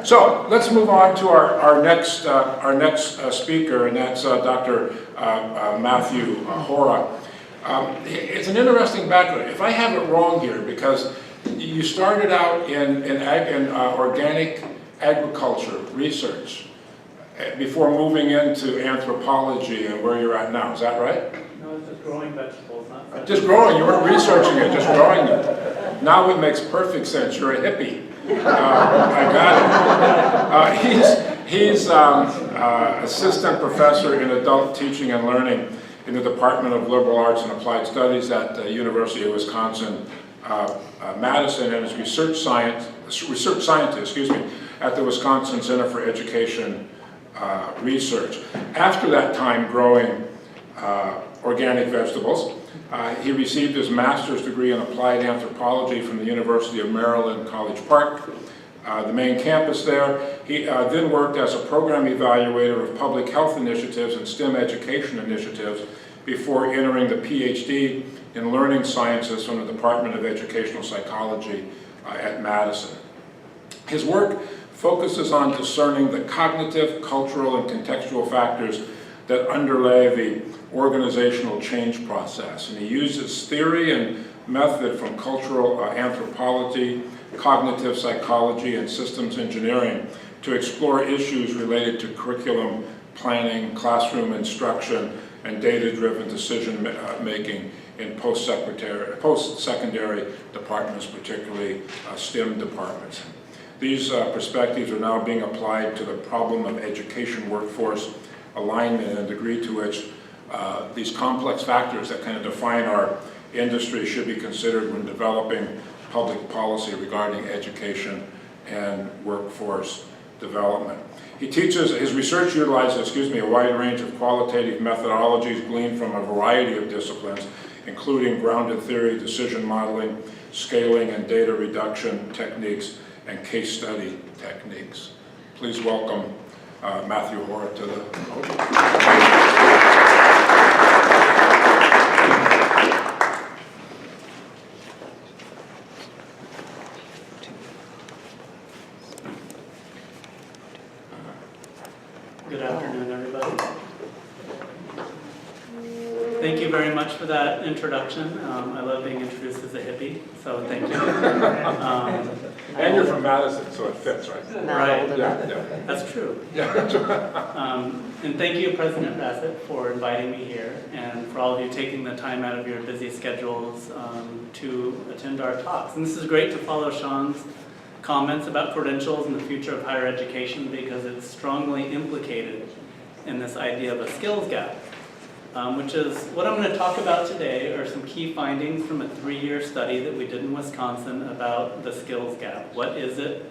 So let's move on to our next speaker, and that's Dr. Matthew Hora. It's an interesting background. If I have it wrong here, because you started out in organic agriculture research before moving into anthropology and where you're at now. Is that right? No, it's just growing vegetables, not vegetables. Just growing. You weren't researching it, just growing them. Now it makes perfect sense. You're a hippie. I got it. He's assistant professor in adult teaching and learning in the Department of Liberal Arts and Applied Studies at the University of Wisconsin Madison, and is research scientist, at the Wisconsin Center for Education Research. After that time growing organic vegetables, he received his master's degree in applied anthropology from the University of Maryland, College Park, the main campus there. He then worked as a program evaluator of public health initiatives and STEM education initiatives before entering the PhD in learning sciences from the Department of Educational Psychology at Madison. His work focuses on discerning the cognitive, cultural, and contextual factors that underlay the organizational change process. And he uses theory and method from cultural anthropology, cognitive psychology, and systems engineering to explore issues related to curriculum planning, classroom instruction, and data-driven decision making in post-secondary departments, particularly STEM departments. These perspectives are now being applied to the problem of education workforce alignment and the degree to which these complex factors that kind of define our industry should be considered when developing public policy regarding education and workforce development. He teaches, his research utilizes, a wide range of qualitative methodologies gleaned from a variety of disciplines, including grounded theory, decision modeling, scaling and data reduction techniques, and case study techniques. Please welcome Matthew Hora to the podium. Good afternoon, everybody. Thank you very much for that introduction. I love being introduced as a hippie, so thank you. And you're from Madison, so it fits, right? Right. Yeah. That's true. Yeah. And thank you, President Bassett, for inviting me here, and for all of you taking the time out of your busy schedules to attend our talks. And this is great to follow Sean's comments about credentials and the future of higher education, because it's strongly implicated in this idea of a skills gap, which is what I'm going to talk about today. Are some key findings from a 3-year study that we did in Wisconsin about the skills gap. What is it?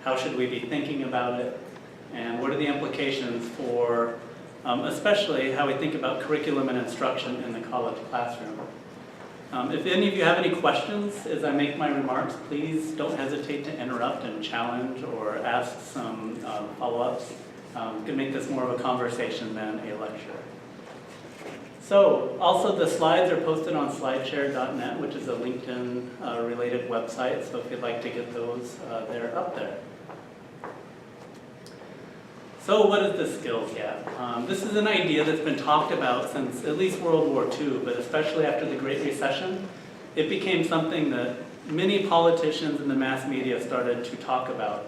How should we be thinking about it? And what are the implications for especially how we think about curriculum and instruction in the college classroom? If any of you have any questions as I make my remarks, please don't hesitate to interrupt and challenge or ask some follow-ups. You can make this more of a conversation than a lecture. So, also the slides are posted on slideshare.net, which is a LinkedIn related website, so if you'd like to get those, they're up there. So what is the skills gap? This is an idea that's been talked about since at least World War II, but especially after the Great Recession, it became something that many politicians in the mass media started to talk about.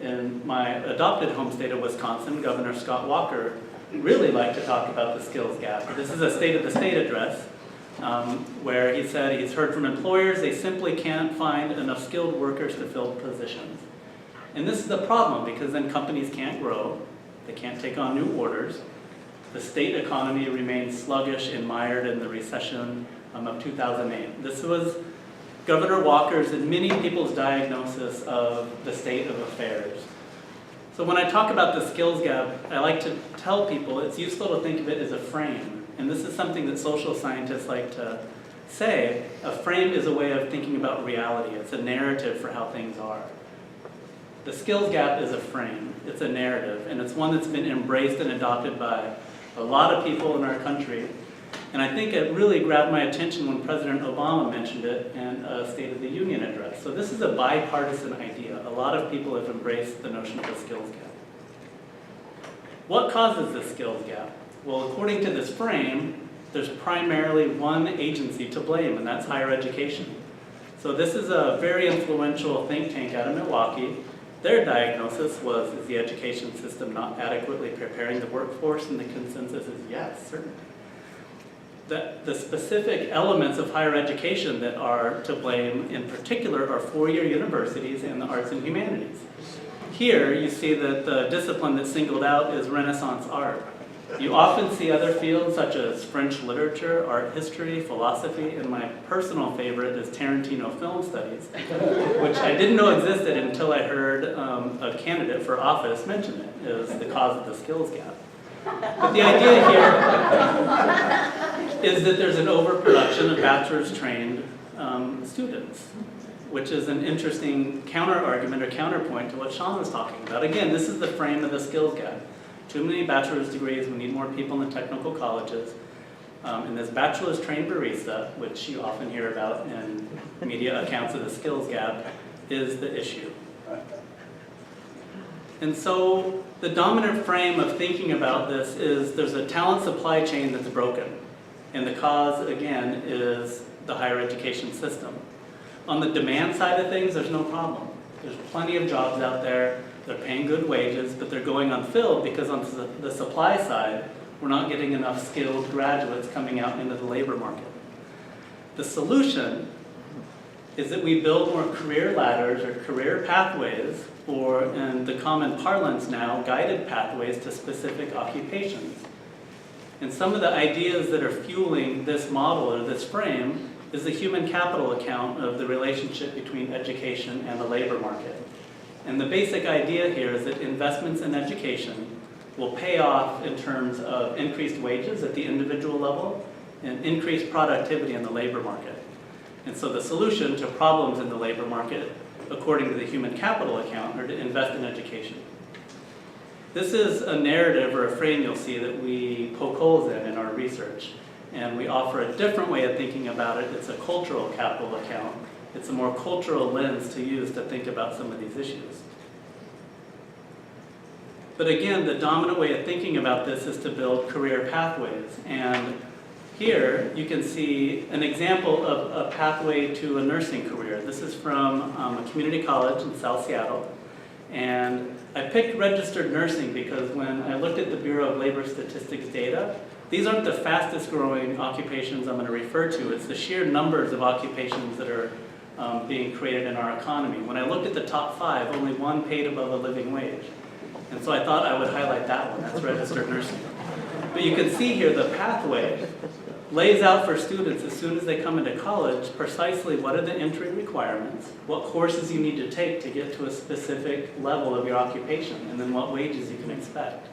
In my adopted home state of Wisconsin, Governor Scott Walker really liked to talk about the skills gap. This is a State of the State address where he said he's heard from employers they simply can't find enough skilled workers to fill positions. And this is a problem because then companies can't grow, they can't take on new orders, the state economy remains sluggish and mired in the recession of 2008. This was Governor Walker's and many people's diagnosis of the state of affairs. So when I talk about the skills gap, I like to tell people it's useful to think of it as a frame. And this is something that social scientists like to say. A frame is a way of thinking about reality. It's a narrative for how things are. The skills gap is a frame. It's a narrative. And it's one that's been embraced and adopted by a lot of people in our country. And I think it really grabbed my attention when President Obama mentioned it in a State of the Union address. So this is a bipartisan idea. A lot of people have embraced the notion of a skills gap. What causes this skills gap? Well, according to this frame, there's primarily one agency to blame, and that's higher education. So this is a very influential think tank out of Milwaukee. Their diagnosis was, is the education system not adequately preparing the workforce? And the consensus is yes, certainly. The specific elements of higher education that are to blame in particular are four-year universities and the arts and humanities. Here you see that the discipline that's singled out is Renaissance art. You often see other fields such as French literature, art history, philosophy, and my personal favorite is Tarantino film studies, which I didn't know existed until I heard a candidate for office mention it as the cause of the skills gap. But the idea here is that there's an overproduction of bachelor's trained students, which is an interesting counter-argument or counterpoint to what Sean was talking about. Again, this is the frame of the skills gap. Too many bachelor's degrees, we need more people in the technical colleges. And this bachelor's trained barista, which you often hear about in media accounts of the skills gap, is the issue. And so the dominant frame of thinking about this is there's a talent supply chain that's broken. And the cause, again, is the higher education system. On the demand side of things, there's no problem. There's plenty of jobs out there. They're paying good wages, but they're going unfilled because on the supply side, we're not getting enough skilled graduates coming out into the labor market. The solution is that we build more career ladders or career pathways, or in the common parlance now, guided pathways to specific occupations. And some of the ideas that are fueling this model or this frame is the human capital account of the relationship between education and the labor market. And the basic idea here is that investments in education will pay off in terms of increased wages at the individual level and increased productivity in the labor market. And so the solution to problems in the labor market, according to the human capital account, are to invest in education. This is a narrative or a frame you'll see that we poke holes in our research. And we offer a different way of thinking about it. It's a cultural capital account. It's a more cultural lens to use to think about some of these issues. But again, the dominant way of thinking about this is to build career pathways. And here you can see an example of a pathway to a nursing career. This is from a community college in South Seattle. And I picked registered nursing because when I looked at the Bureau of Labor Statistics data, these aren't the fastest growing occupations I'm going to refer to. It's the sheer numbers of occupations that are being created in our economy. When I looked at the top 5, only one paid above a living wage. And so I thought I would highlight that one, that's registered nursing. But you can see here the pathway lays out for students as soon as they come into college precisely what are the entry requirements, what courses you need to take to get to a specific level of your occupation, and then what wages you can expect.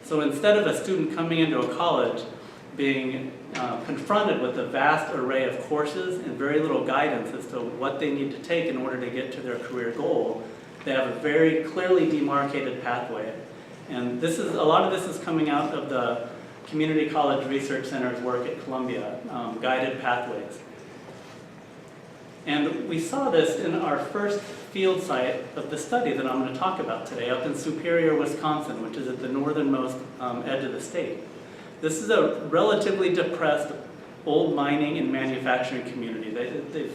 So instead of a student coming into a college being confronted with a vast array of courses and very little guidance as to what they need to take in order to get to their career goal, they have a very clearly demarcated pathway. And this is, a lot of this is coming out of the Community College Research Center's work at Columbia, guided pathways. And we saw this in our first field site of the study that I'm going to talk about today, up in Superior, Wisconsin, which is at the northernmost edge of the state. This is a relatively depressed old mining and manufacturing community. They've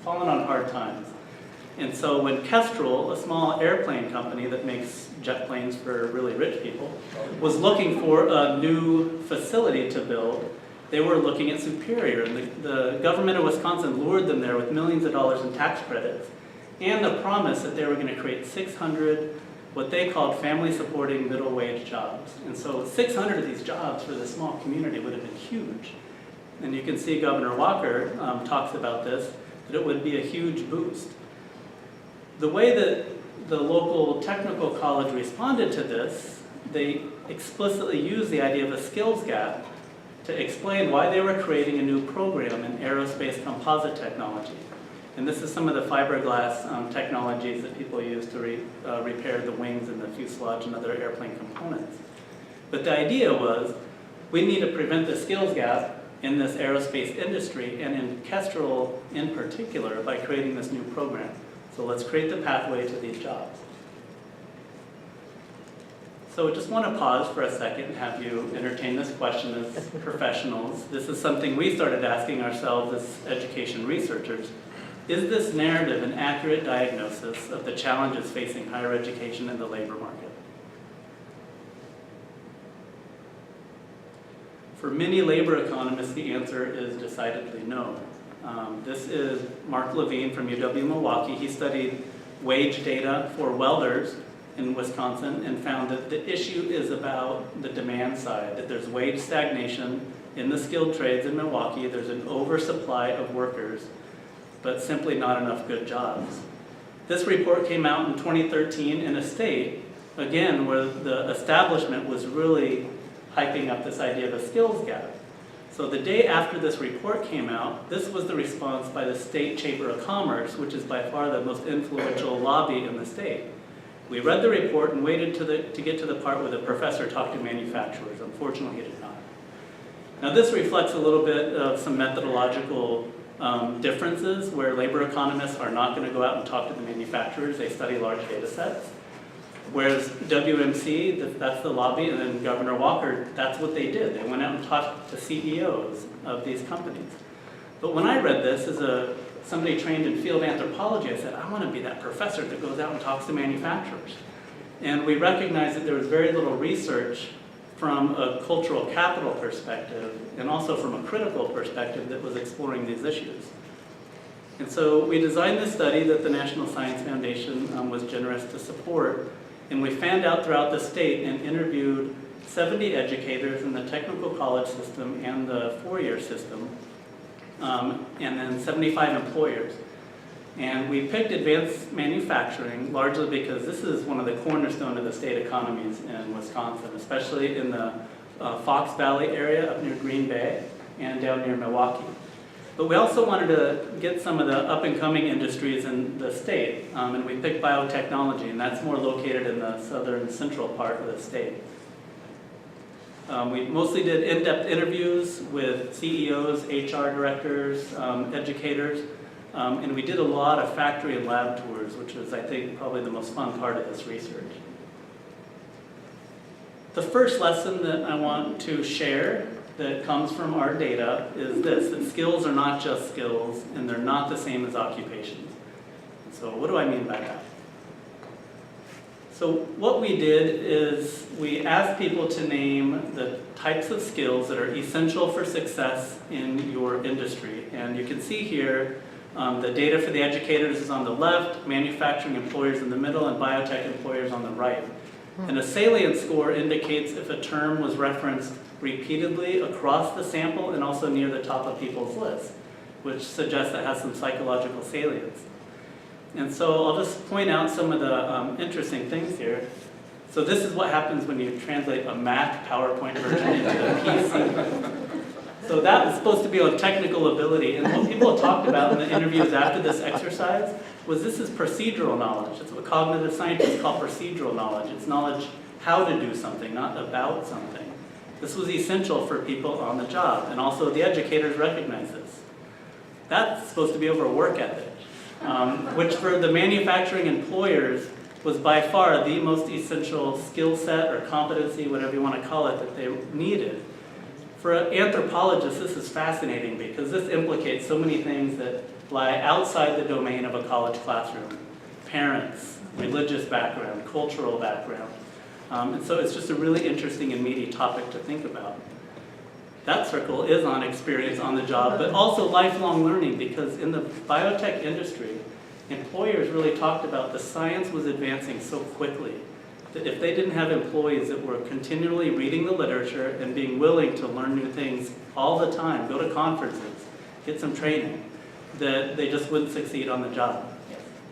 fallen on hard times. And so when Kestrel, a small airplane company that makes jet planes for really rich people, was looking for a new facility to build, they were looking at Superior, and the government of Wisconsin lured them there with millions of dollars in tax credits and the promise that they were going to create 600 what they called family-supporting middle-wage jobs. And so 600 of these jobs for this small community would have been huge. And you can see Governor Walker talks about this, that it would be a huge boost. The way that the local technical college responded to this, they explicitly used the idea of a skills gap to explain why they were creating a new program in aerospace composite technology. And this is some of the fiberglass technologies that people use to repair the wings and the fuselage and other airplane components. But the idea was, we need to prevent the skills gap in this aerospace industry, and in Kestrel in particular, by creating this new program. So let's create the pathway to these jobs. So I just want to pause for a second and have you entertain this question as professionals. This is something we started asking ourselves as education researchers. Is this narrative an accurate diagnosis of the challenges facing higher education in the labor market? For many labor economists, the answer is decidedly no. This is Mark Levine from UW-Milwaukee. He studied wage data for welders in Wisconsin and found that the issue is about the demand side, that there's wage stagnation in the skilled trades in Milwaukee. There's an oversupply of workers, but simply not enough good jobs. This report came out in 2013 in a state, again, where the establishment was really hyping up this idea of a skills gap. So the day after this report came out, this was the response by the State Chamber of Commerce, which is by far the most influential lobby in the state. We read the report and waited to get to the part where the professor talked to manufacturers. Unfortunately, he did not. Now this reflects a little bit of some methodological differences where labor economists are not going to go out and talk to the manufacturers. They study large data sets. Whereas WMC, that's the lobby, and then Governor Walker, that's what they did. They went out and talked to CEOs of these companies. But when I read this as somebody trained in field anthropology, I said, I want to be that professor that goes out and talks to manufacturers. And we recognized that there was very little research from a cultural capital perspective and also from a critical perspective that was exploring these issues. And so we designed this study that the National Science Foundation was generous to support. And we fanned out throughout the state and interviewed 70 educators in the technical college system and the four-year system, and then 75 employers. And we picked advanced manufacturing largely because this is one of the cornerstones of the state economies in Wisconsin, especially in the Fox Valley area up near Green Bay and down near Milwaukee. But we also wanted to get some of the up-and-coming industries in the state, and we picked biotechnology, and that's more located in the southern central part of the state. We mostly did in-depth interviews with CEOs, HR directors, educators, and we did a lot of factory and lab tours, which was, I think, probably the most fun part of this research. The first lesson that I want to share that comes from our data is this, that skills are not just skills, and they're not the same as occupations. So what do I mean by that? So what we did is we asked people to name the types of skills that are essential for success in your industry. And you can see here the data for the educators is on the left, manufacturing employers in the middle, and biotech employers on the right. And a salient score indicates if a term was referenced repeatedly across the sample and also near the top of people's lists, which suggests that has some psychological salience. And so I'll just point out some of the interesting things here. So this is what happens when you translate a Mac PowerPoint version into a PC. So that was supposed to be on technical ability, and what people talked about in the interviews after this exercise was this is procedural knowledge. It's what cognitive scientists call procedural knowledge. It's knowledge how to do something, not about something. This was essential for people on the job, and also the educators recognize this. That's supposed to be over work ethic, which for the manufacturing employers was by far the most essential skill set or competency, whatever you want to call it, that they needed. For anthropologists, this is fascinating because this implicates so many things that lie outside the domain of a college classroom. Parents, religious background, cultural background. And so it's just a really interesting and meaty topic to think about. That circle is on experience on the job, but also lifelong learning, because in the biotech industry, employers really talked about the science was advancing so quickly that if they didn't have employees that were continually reading the literature and being willing to learn new things all the time, go to conferences, get some training, that they just wouldn't succeed on the job.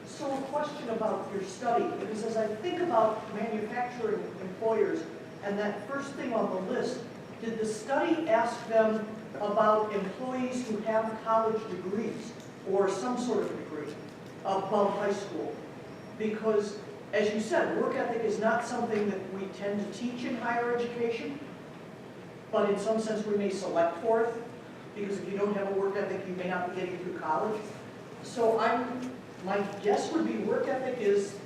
So a question about your study, because as I think about manufacturing employers and that first thing on the list, did the study ask them about employees who have college degrees or some sort of degree above high school? Because, as you said, work ethic is not something that we tend to teach in higher education, but in some sense we may select for it. because if you don't have a work ethic, you may not be getting through college. So my guess would be work ethic is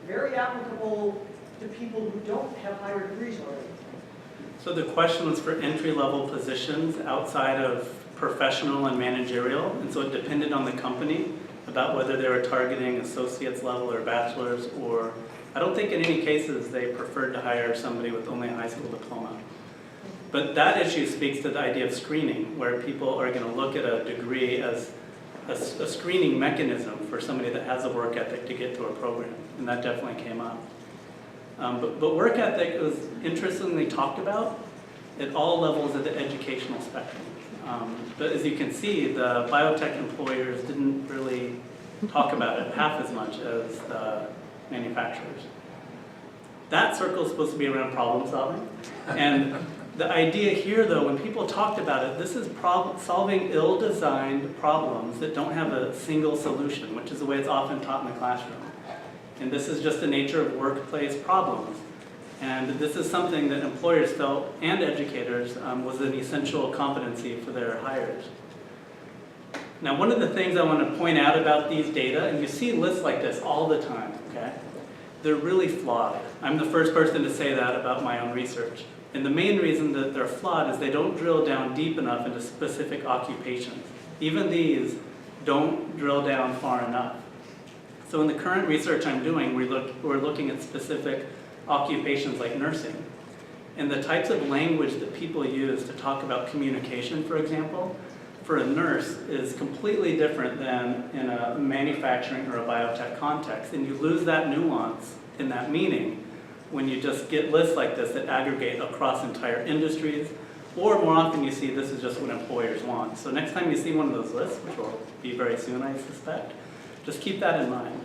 very applicable to people who don't have higher degrees already. So the question was for entry-level positions outside of professional and managerial, and so it depended on the company about whether they were targeting associate's level or bachelor's, or I don't think in any cases they preferred to hire somebody with only a high school diploma. But that issue speaks to the idea of screening, where people are going to look at a degree as a screening mechanism for somebody that has a work ethic to get to a program, and that definitely came up. But work ethic was interestingly talked about at all levels of the educational spectrum. But as you can see, the biotech employers didn't really talk about it half as much as the manufacturers. That circle is supposed to be around problem solving. And the idea here, though, when people talked about it, this is solving ill-designed problems that don't have a single solution, which is the way it's often taught in the classroom. And this is just the nature of workplace problems. And this is something that employers felt, and educators, was an essential competency for their hires. Now, one of the things I want to point out about these data, and you see lists like this all the time, okay? They're really flawed. I'm the first person to say that about my own research. And the main reason that they're flawed is they don't drill down deep enough into specific occupations. Even these don't drill down far enough. So in the current research I'm doing, we're looking at specific occupations like nursing. And the types of language that people use to talk about communication, for example, for a nurse is completely different than in a manufacturing or a biotech context. And you lose that nuance in that meaning when you just get lists like this that aggregate across entire industries, or more often you see this is just what employers want. So next time you see one of those lists, which will be very soon, I suspect, just keep that in mind.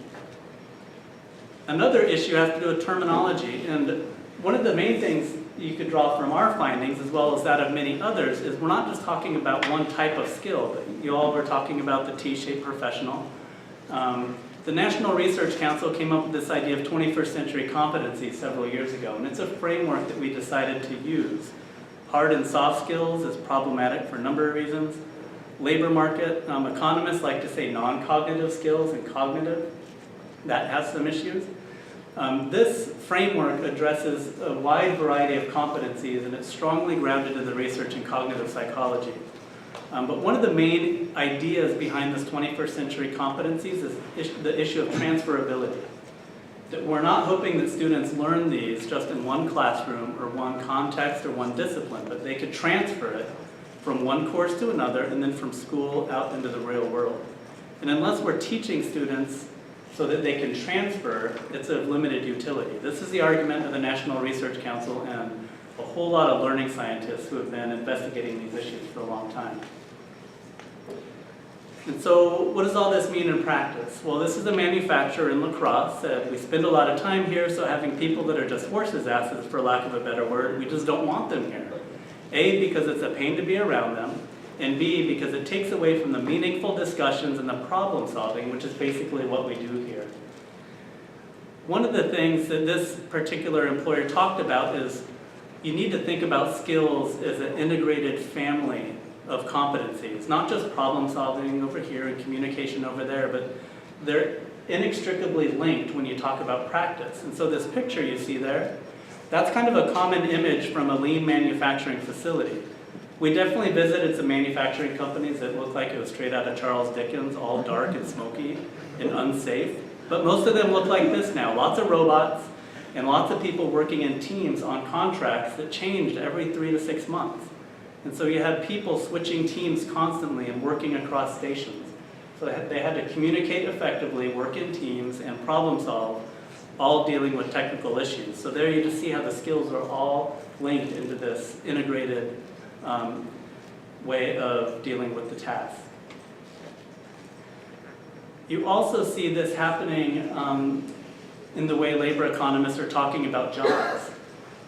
Another issue has to do with terminology, and one of the main things you could draw from our findings, as well as that of many others, is we're not just talking about one type of skill, but you all were talking about the T-shaped professional. The National Research Council came up with this idea of 21st century competencies several years ago, and it's a framework that we decided to use. Hard and soft skills is problematic for a number of reasons. Labor market, economists like to say non-cognitive skills and cognitive. That has some issues. This framework addresses a wide variety of competencies, and it's strongly grounded in the research in cognitive psychology. But one of the main ideas behind this 21st century competencies is the issue of transferability. That we're not hoping that students learn these just in one classroom or one context or one discipline, but they could transfer it from one course to another and then from school out into the real world. And unless we're teaching students so that they can transfer, it's of limited utility. This is the argument of the National Research Council and a whole lot of learning scientists who have been investigating these issues for a long time. And so what does all this mean in practice? Well, this is a manufacturer in La Crosse. We spend a lot of time here, so having people that are just horses' asses, for lack of a better word, we just don't want them here. A, because it's a pain to be around them, and B, because it takes away from the meaningful discussions and the problem solving, which is basically what we do here. One of the things that this particular employer talked about is you need to think about skills as an integrated family of competencies, not just problem solving over here and communication over there, but they're inextricably linked when you talk about practice. And so this picture you see there, that's kind of a common image from a lean manufacturing facility. We definitely visited some manufacturing companies that looked like it was straight out of Charles Dickens, all dark and smoky and unsafe. But most of them look like this now. Lots of robots and lots of people working in teams on contracts that changed every 3 to 6 months. And so you had people switching teams constantly and working across stations. So they had to communicate effectively, work in teams, and problem solve, all dealing with technical issues. So there you just see how the skills are all linked into this integrated way of dealing with the task. You also see this happening in the way labor economists are talking about jobs.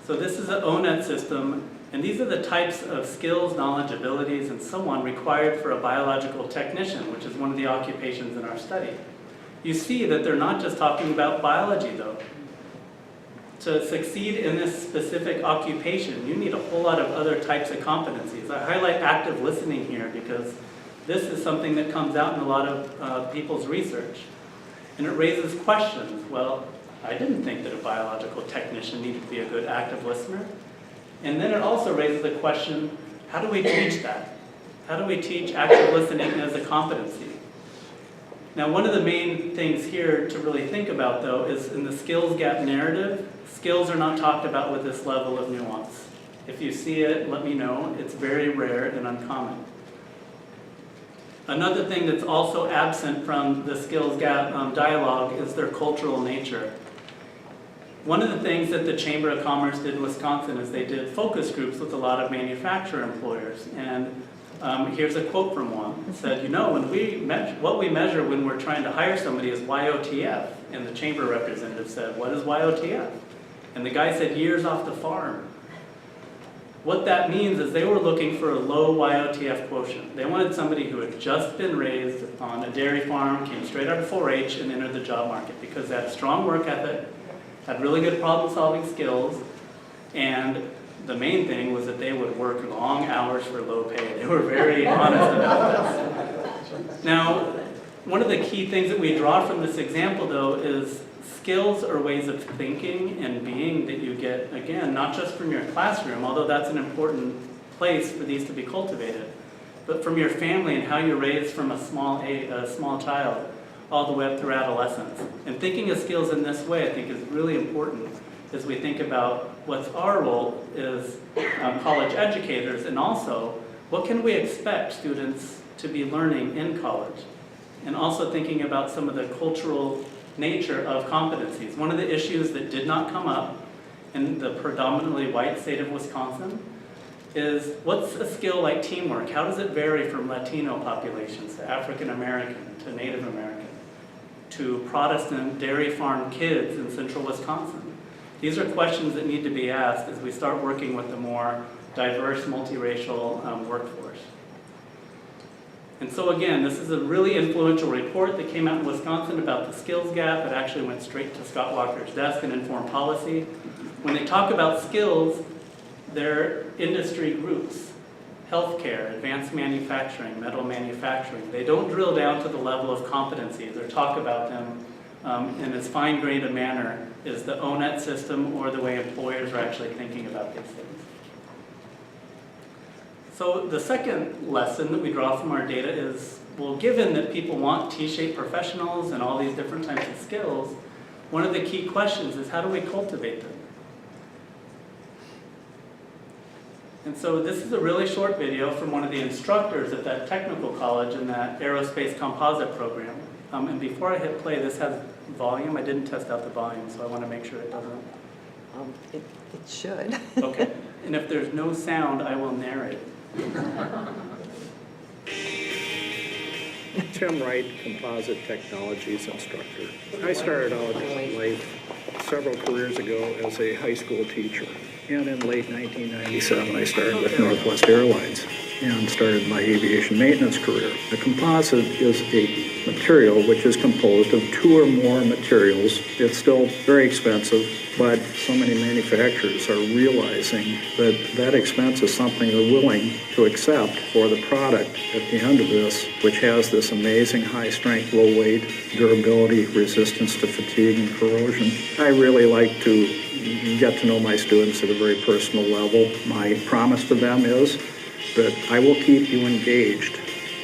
So this is an ONET system, and these are the types of skills, knowledge, abilities, and so on required for a biological technician, which is one of the occupations in our study. You see that they're not just talking about biology, though. to succeed in this specific occupation, you need a whole lot of other types of competencies. I highlight active listening here because this is something that comes out in a lot of people's research. And it raises questions. Well, I didn't think that a biological technician needed to be a good active listener. And then it also raises the question, how do we teach that? How do we teach active listening as a competency? Now, one of the main things here to really think about, though, is in the skills gap narrative, skills are not talked about with this level of nuance. If you see it, let me know. It's very rare and uncommon. Another thing that's also absent from the skills gap dialogue is their cultural nature. One of the things that the Chamber of Commerce did in Wisconsin is they did focus groups with a lot of manufacturer employers. And here's a quote from one. It said, you know, what we measure when we're trying to hire somebody is YOTF. And the chamber representative said, what is YOTF? And the guy said, years off the farm. What that means is they were looking for a low YOTF quotient. They wanted somebody who had just been raised on a dairy farm, came straight out of 4-H, and entered the job market because they had a strong work ethic, had really good problem-solving skills, and the main thing was that they would work long hours for low pay. They were very honest about this. Now, one of the key things that we draw from this example, though, is skills are ways of thinking and being that you get, again, not just from your classroom, although that's an important place for these to be cultivated, but from your family and how you're raised from a small child all the way up through adolescence. And thinking of skills in this way, I think, is really important as we think about what's our role as college educators, and also what can we expect students to be learning in college, and also thinking about some of the cultural nature of competencies. One of the issues that did not come up in the predominantly white state of Wisconsin is what's a skill like teamwork? How does it vary from Latino populations to African American to Native American to Protestant dairy farm kids in central Wisconsin? These are questions that need to be asked as we start working with a more diverse, multiracial workforce. And so again, this is a really influential report that came out in Wisconsin about the skills gap. It actually went straight to Scott Walker's desk and informed policy. When they talk about skills, they're industry groups: healthcare, advanced manufacturing, metal manufacturing. They don't drill down to the level of competencies or talk about them in as fine-grained a manner as the ONET system or the way employers are actually thinking about these things. So the second lesson that we draw from our data is, well, given that people want T-shaped professionals and all these different types of skills, one of the key questions is how do we cultivate them? And so this is a really short video from one of the instructors at that technical college in that aerospace composite program. And before I hit play, this has volume. I didn't test out the volume, so I want to make sure it doesn't. It should. Okay. And if there's no sound, I will narrate. Tim Wright, Composite Technologies instructor. I started out in life several careers ago as a high school teacher. And in late 1997, I started with Northwest Airlines and started my aviation maintenance career. The composite is a material which is composed of 2 or more materials. It's still very expensive, but so many manufacturers are realizing that that expense is something they're willing to accept for the product at the end of this, which has this amazing high strength, low weight, durability, resistance to fatigue and corrosion. I really like to get to know my students at a very personal level. My promise to them is that I will keep you engaged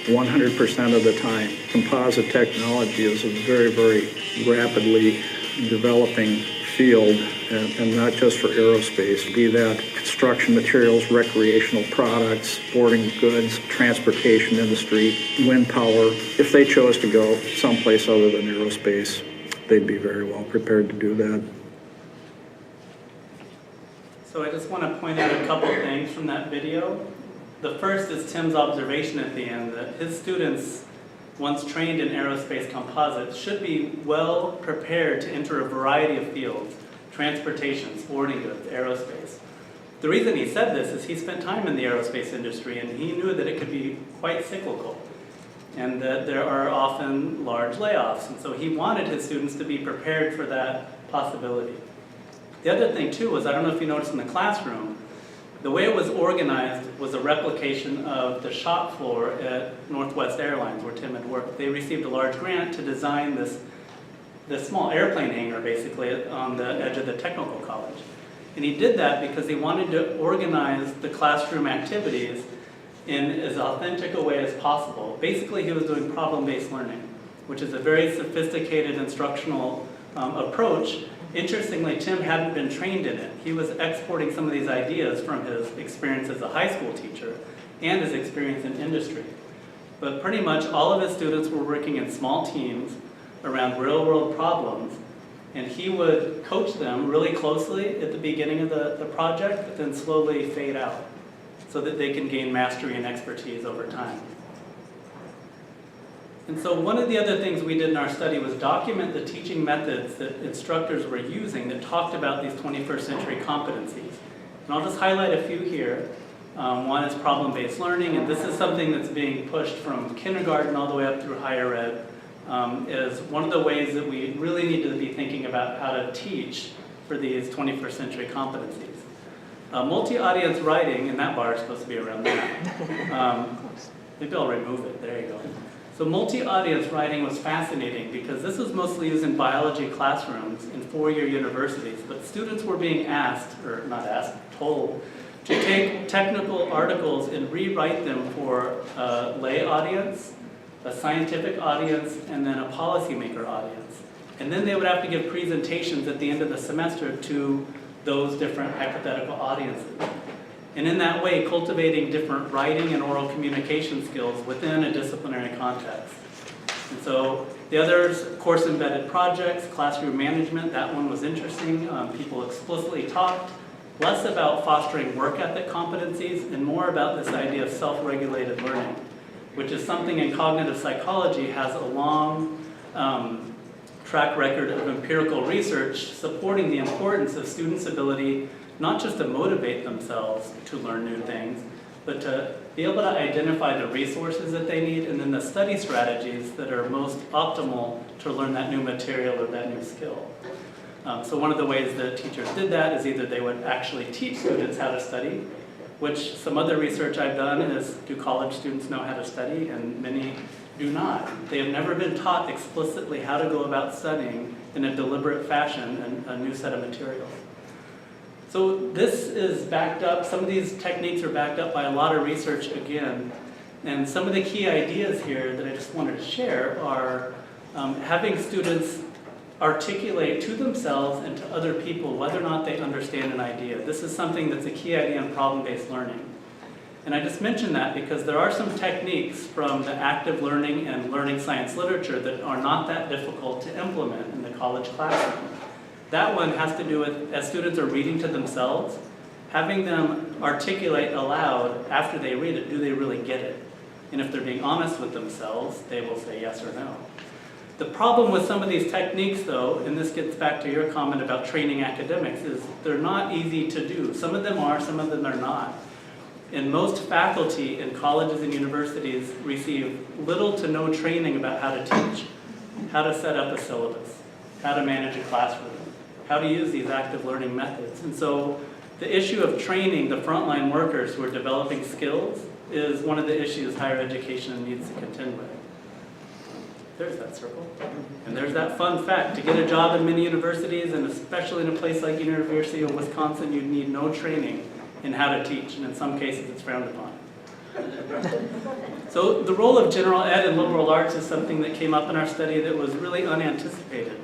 100% of the time. Composite technology is a very, very rapidly developing field, and not just for aerospace, be that construction materials, recreational products, sporting goods, transportation industry, wind power. If they chose to go someplace other than aerospace, they'd be very well prepared to do that. So I just want to point out a couple things from that video. The first is Tim's observation at the end that his students, once trained in aerospace composites, should be well prepared to enter a variety of fields: transportation, sporting goods, aerospace. The reason he said this is he spent time in the aerospace industry and he knew that it could be quite cyclical and that there are often large layoffs. And so he wanted his students to be prepared for that possibility. The other thing too was, I don't know if you noticed in the classroom, the way it was organized was a replication of the shop floor at Northwest Airlines where Tim had worked. They received a large grant to design this small airplane hangar basically on the edge of the technical college. And he did that because he wanted to organize the classroom activities in as authentic a way as possible. Basically, he was doing problem-based learning, which is a very sophisticated instructional approach. Interestingly, Tim hadn't been trained in it. He was exporting some of these ideas from his experience as a high school teacher and his experience in industry. But pretty much all of his students were working in small teams around real-world problems, and he would coach them really closely at the beginning of the project, but then slowly fade out so that they can gain mastery and expertise over time. And so one of the other things we did in our study was document the teaching methods that instructors were using that talked about these 21st century competencies. And I'll just highlight a few here. One is problem-based learning, and this is something that's being pushed from kindergarten all the way up through higher ed, is one of the ways that we really need to be thinking about how to teach for these 21st century competencies. Multi-audience writing, and that bar is supposed to be around that. Maybe I'll remove it, there you go. So multi-audience writing was fascinating because this was mostly used in biology classrooms in four-year universities, but students were being asked, or not asked, told, to take technical articles and rewrite them for a lay audience, a scientific audience, and then a policymaker audience. And then they would have to give presentations at the end of the semester to those different hypothetical audiences. And in that way, cultivating different writing and oral communication skills within a disciplinary context. And so the others, course-embedded projects, classroom management, that one was interesting. People explicitly talked less about fostering work ethic competencies and more about this idea of self-regulated learning, which is something in cognitive psychology has a long track record of empirical research supporting the importance of students' ability not just to motivate themselves to learn new things, but to be able to identify the resources that they need and then the study strategies that are most optimal to learn that new material or that new skill. So one of the ways that teachers did that is either they would actually teach students how to study, which some other research I've done is, do college students know how to study? And many do not. They have never been taught explicitly how to go about studying in a deliberate fashion and a new set of materials. So this is backed up, some of these techniques are backed up by a lot of research again, and some of the key ideas here that I just wanted to share are having students articulate to themselves and to other people whether or not they understand an idea. This is something that's a key idea in problem-based learning. And I just mentioned that because there are some techniques from the active learning and learning science literature that are not that difficult to implement in the college classroom. That one has to do with, as students are reading to themselves, having them articulate aloud after they read it, do they really get it? And if they're being honest with themselves, they will say yes or no. The problem with some of these techniques, though, and this gets back to your comment about training academics, is they're not easy to do. Some of them are, some of them are not. And most faculty in colleges and universities receive little to no training about how to teach, how to set up a syllabus, how to manage a classroom, how to use these active learning methods. And so the issue of training the frontline workers who are developing skills is one of the issues higher education needs to contend with. There's that circle. And there's that fun fact. To get a job in many universities, and especially in a place like University of Wisconsin, you need no training in how to teach, and in some cases it's frowned upon. So the role of general ed and liberal arts is something that came up in our study that was really unanticipated.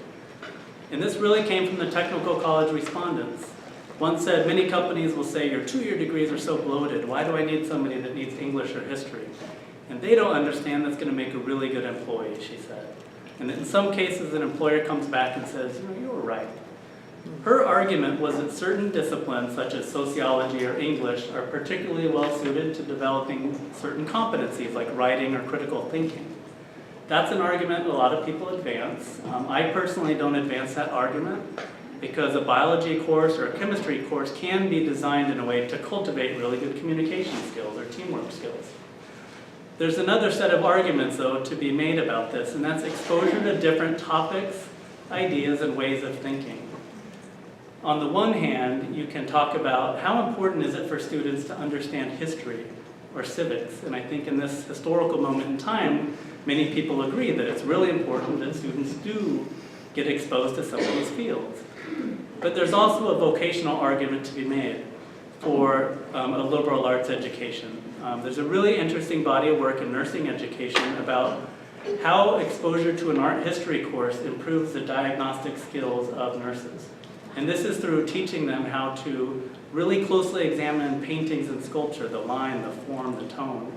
And this really came from the technical college respondents. One said, many companies will say, your two-year degrees are so bloated. Why do I need somebody that needs English or history? And they don't understand that's going to make a really good employee, she said. And in some cases, an employer comes back and says, you were right. Her argument was that certain disciplines, such as sociology or English, are particularly well suited to developing certain competencies, like writing or critical thinking. That's an argument a lot of people advance. I personally don't advance that argument because a biology course or a chemistry course can be designed in a way to cultivate really good communication skills or teamwork skills. There's another set of arguments, though, to be made about this, and that's exposure to different topics, ideas, and ways of thinking. On the one hand, you can talk about how important is it for students to understand history or civics. And I think in this historical moment in time, many people agree that it's really important that students do get exposed to some of these fields. But there's also a vocational argument to be made for a liberal arts education. There's a really interesting body of work in nursing education about how exposure to an art history course improves the diagnostic skills of nurses. And this is through teaching them how to really closely examine paintings and sculpture, the line, the form, the tone.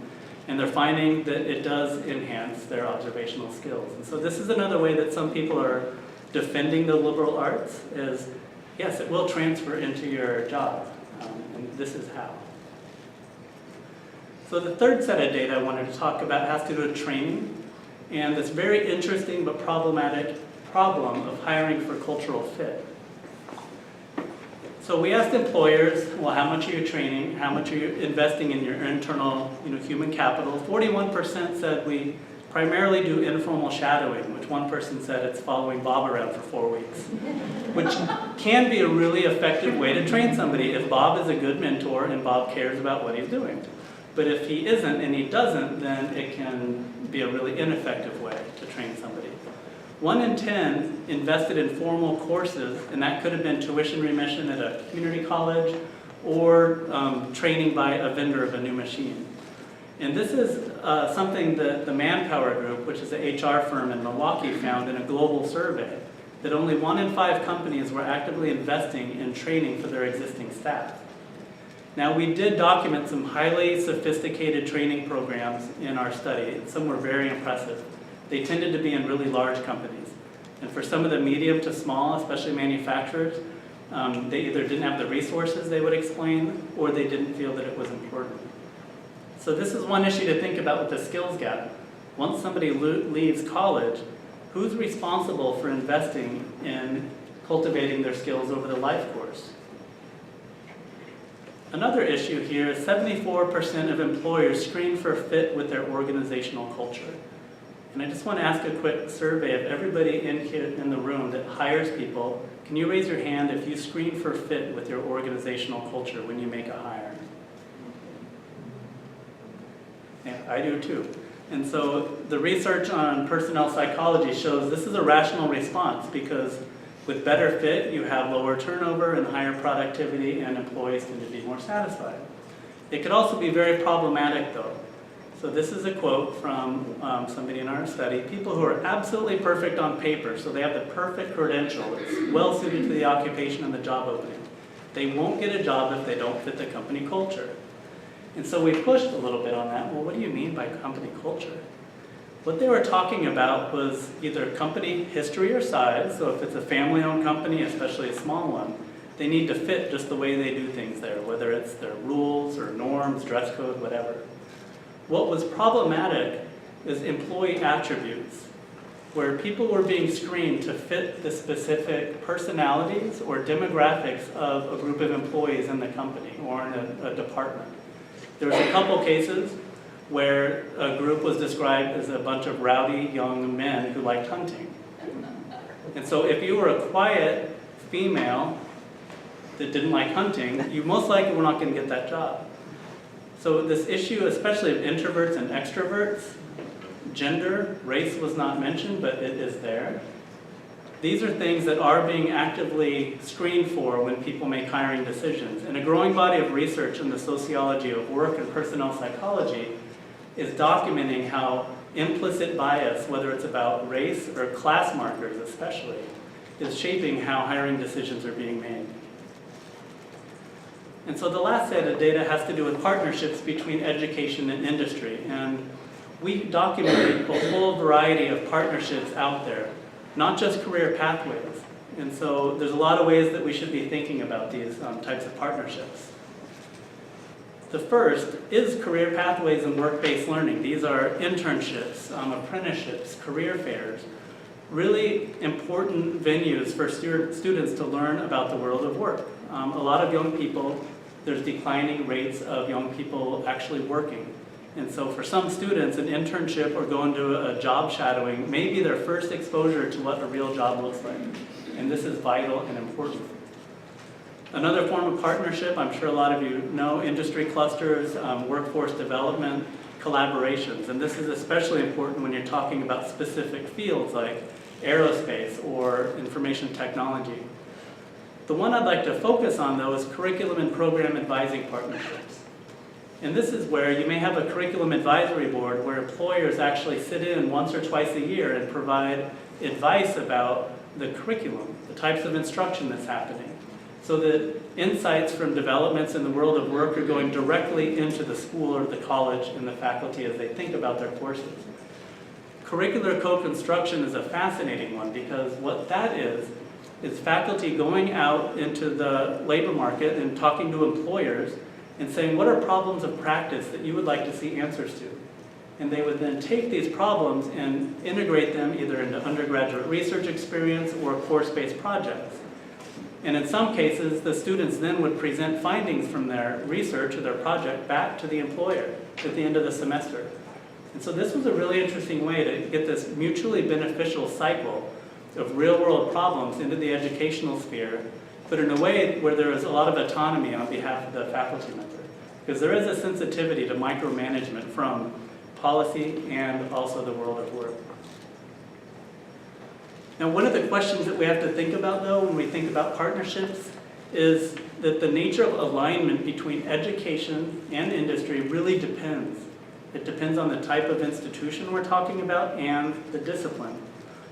And they're finding that it does enhance their observational skills. And so this is another way that some people are defending the liberal arts is, yes, it will transfer into your job. And this is how. So the third set of data I wanted to talk about has to do with training and this very interesting but problematic problem of hiring for cultural fit. So we asked employers, well, how much are you training? How much are you investing in your internal human capital? 41% said we primarily do informal shadowing, which one person said it's following Bob around for 4 weeks, which can be a really effective way to train somebody if Bob is a good mentor and Bob cares about what he's doing. But if he isn't and he doesn't, then it can be a really ineffective way to train somebody. 1 in 10 invested in formal courses, and that could have been tuition remission at a community college or training by a vendor of a new machine. And this is something that the Manpower Group, which is an HR firm in Milwaukee, found in a global survey, that only 1 in 5 companies were actively investing in training for their existing staff. Now, we did document some highly sophisticated training programs in our study. Some were very impressive. They tended to be in really large companies. And for some of the medium to small, especially manufacturers, they either didn't have the resources they would explain, or they didn't feel that it was important. So this is one issue to think about with the skills gap. Once somebody leaves college, who's responsible for investing in cultivating their skills over the life course? Another issue here is 74% of employers screen for fit with their organizational culture. And I just want to ask a quick survey of everybody in here in the room that hires people. Can you raise your hand if you screen for fit with your organizational culture when you make a hire? Yeah, I do too. And so the research on personnel psychology shows this is a rational response because with better fit, you have lower turnover and higher productivity, and employees tend to be more satisfied. It could also be very problematic though. So this is a quote from somebody in our study. People who are absolutely perfect on paper, so they have the perfect credential, it's well suited to the occupation and the job opening. They won't get a job if they don't fit the company culture. And so we pushed a little bit on that. Well, what do you mean by company culture? What they were talking about was either company history or size. So if it's a family-owned company, especially a small one, they need to fit just the way they do things there, whether it's their rules or norms, dress code, whatever. What was problematic is employee attributes, where people were being screened to fit the specific personalities or demographics of a group of employees in the company or in a department. There was a couple cases where a group was described as a bunch of rowdy young men who liked hunting. And so if you were a quiet female that didn't like hunting, you most likely were not going to get that job. So this issue, especially of introverts and extroverts, gender, race was not mentioned, but it is there. These are things that are being actively screened for when people make hiring decisions. And a growing body of research in the sociology of work and personnel psychology is documenting how implicit bias, whether it's about race or class markers especially, is shaping how hiring decisions are being made. And so the last set of data has to do with partnerships between education and industry. And we documented a whole variety of partnerships out there, not just career pathways. And so there's a lot of ways that we should be thinking about these types of partnerships. The first is career pathways and work-based learning. These are internships, apprenticeships, career fairs, really important venues for students to learn about the world of work. A lot of young people, there's declining rates of young people actually working. And so for some students, an internship or going to a job shadowing may be their first exposure to what a real job looks like. And this is vital and important. Another form of partnership, I'm sure a lot of you know, industry clusters, workforce development, collaborations. And this is especially important when you're talking about specific fields like aerospace or information technology. The one I'd like to focus on, though, is curriculum and program advising partnerships. And this is where you may have a curriculum advisory board where employers actually sit in once or twice a year and provide advice about the curriculum, the types of instruction that's happening, so that insights from developments in the world of work are going directly into the school or the college and the faculty as they think about their courses. Curricular co-construction is a fascinating one because what that is faculty going out into the labor market and talking to employers and saying, what are problems of practice that you would like to see answers to? And they would then take these problems and integrate them either into undergraduate research experience or course-based projects. And in some cases, the students then would present findings from their research or their project back to the employer at the end of the semester. And so this was a really interesting way to get this mutually beneficial cycle of real-world problems into the educational sphere, but in a way where there is a lot of autonomy on behalf of the faculty member. Because there is a sensitivity to micromanagement from policy and also the world of work. Now, one of the questions that we have to think about, though, when we think about partnerships is that the nature of alignment between education and industry really depends. It depends on the type of institution we're talking about and the discipline.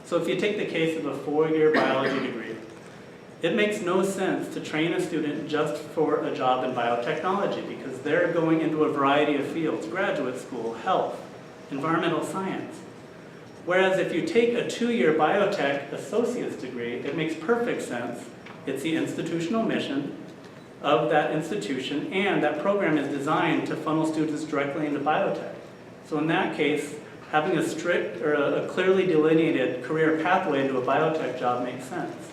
So if you take the case of a 4-year biology degree, it makes no sense to train a student just for a job in biotechnology because they're going into a variety of fields, graduate school, health, environmental science. Whereas if you take a 2-year biotech associate's degree, it makes perfect sense. It's the institutional mission of that institution, and that program is designed to funnel students directly into biotech. So in that case, having a strict or a clearly delineated career pathway into a biotech job makes sense.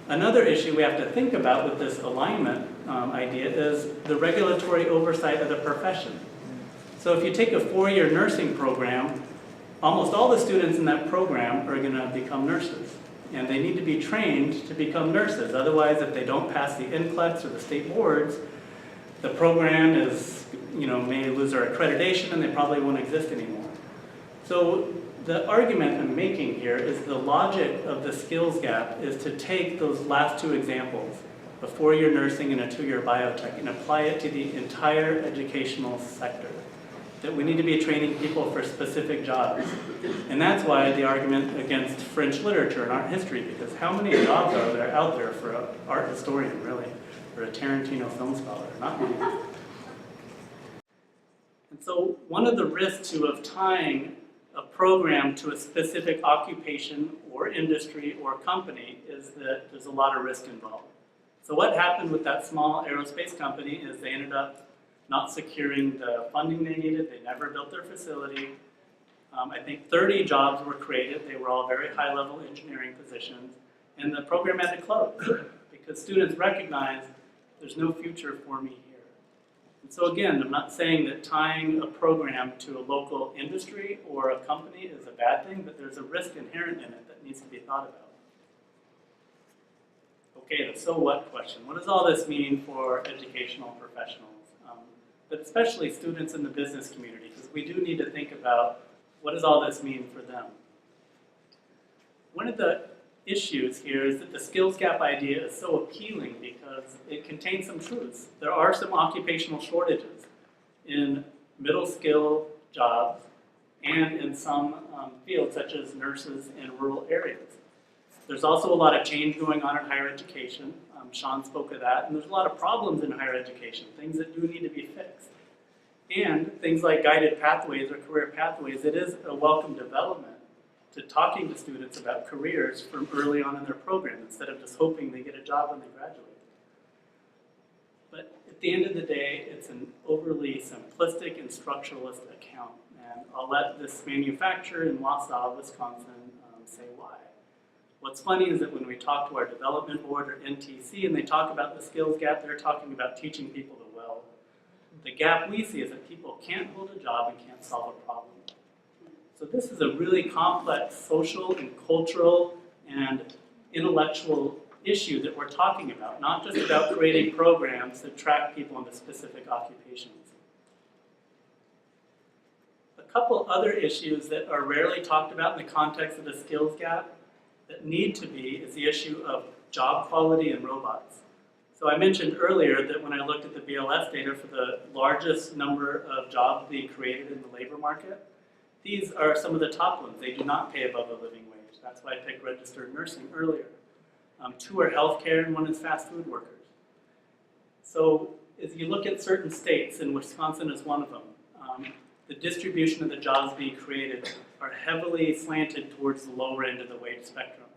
Another issue we have to think about with this alignment idea is the regulatory oversight of the profession. So if you take a 4-year nursing program, almost all the students in that program are going to become nurses. And they need to be trained to become nurses. Otherwise, if they don't pass the NCLEX or the state boards, the program is, may lose their accreditation and they probably won't exist anymore. So the argument I'm making here is the logic of the skills gap is to take those last 2 examples, a 4-year nursing and a 2-year biotech, and apply it to the entire educational sector. That we need to be training people for specific jobs. And that's why the argument against French literature and art history, because how many jobs are there out there for an art historian, really, or a Tarantino film scholar? Not many. And so one of the risks of tying a program to a specific occupation or industry or company is that there's a lot of risk involved. So what happened with that small aerospace company is they ended up not securing the funding they needed. They never built their facility. I think 30 jobs were created. They were all very high-level engineering positions. And the program had to close because students recognized there's no future for me here. And so again, I'm not saying that tying a program to a local industry or a company is a bad thing, but there's a risk inherent in it that needs to be thought about. Okay, the so what question. What does all this mean for educational professionals? But especially students in the business community, because we do need to think about what does all this mean for them. One of the issues here is that the skills gap idea is so appealing because it contains some truths. There are some occupational shortages in middle skill jobs and in some fields such as nurses in rural areas. There's also a lot of change going on in higher education. Sean spoke of that, and there's a lot of problems in higher education, things that do need to be fixed. And things like guided pathways or career pathways, it is a welcome development to talking to students about careers from early on in their program instead of just hoping they get a job when they graduate. But at the end of the day, it's an overly simplistic and structuralist account, and I'll let this manufacturer in Wausau, Wisconsin, say why. What's funny is that when we talk to our development board or NTC and they talk about the skills gap, they're talking about teaching people to weld. The gap we see is that people can't hold a job and can't solve a problem. So this is a really complex social and cultural and intellectual issue that we're talking about, not just about creating programs that track people into specific occupations. A couple other issues that are rarely talked about in the context of the skills gap that need to be is the issue of job quality and robots. So I mentioned earlier that when I looked at the BLS data for the largest number of jobs being created in the labor market, these are some of the top ones. They do not pay above a living wage. That's why I picked registered nursing earlier. 2 are healthcare and 1 is fast food workers. So as you look at certain states, and Wisconsin is one of them, the distribution of the jobs being created are heavily slanted towards the lower end of the wage spectrum.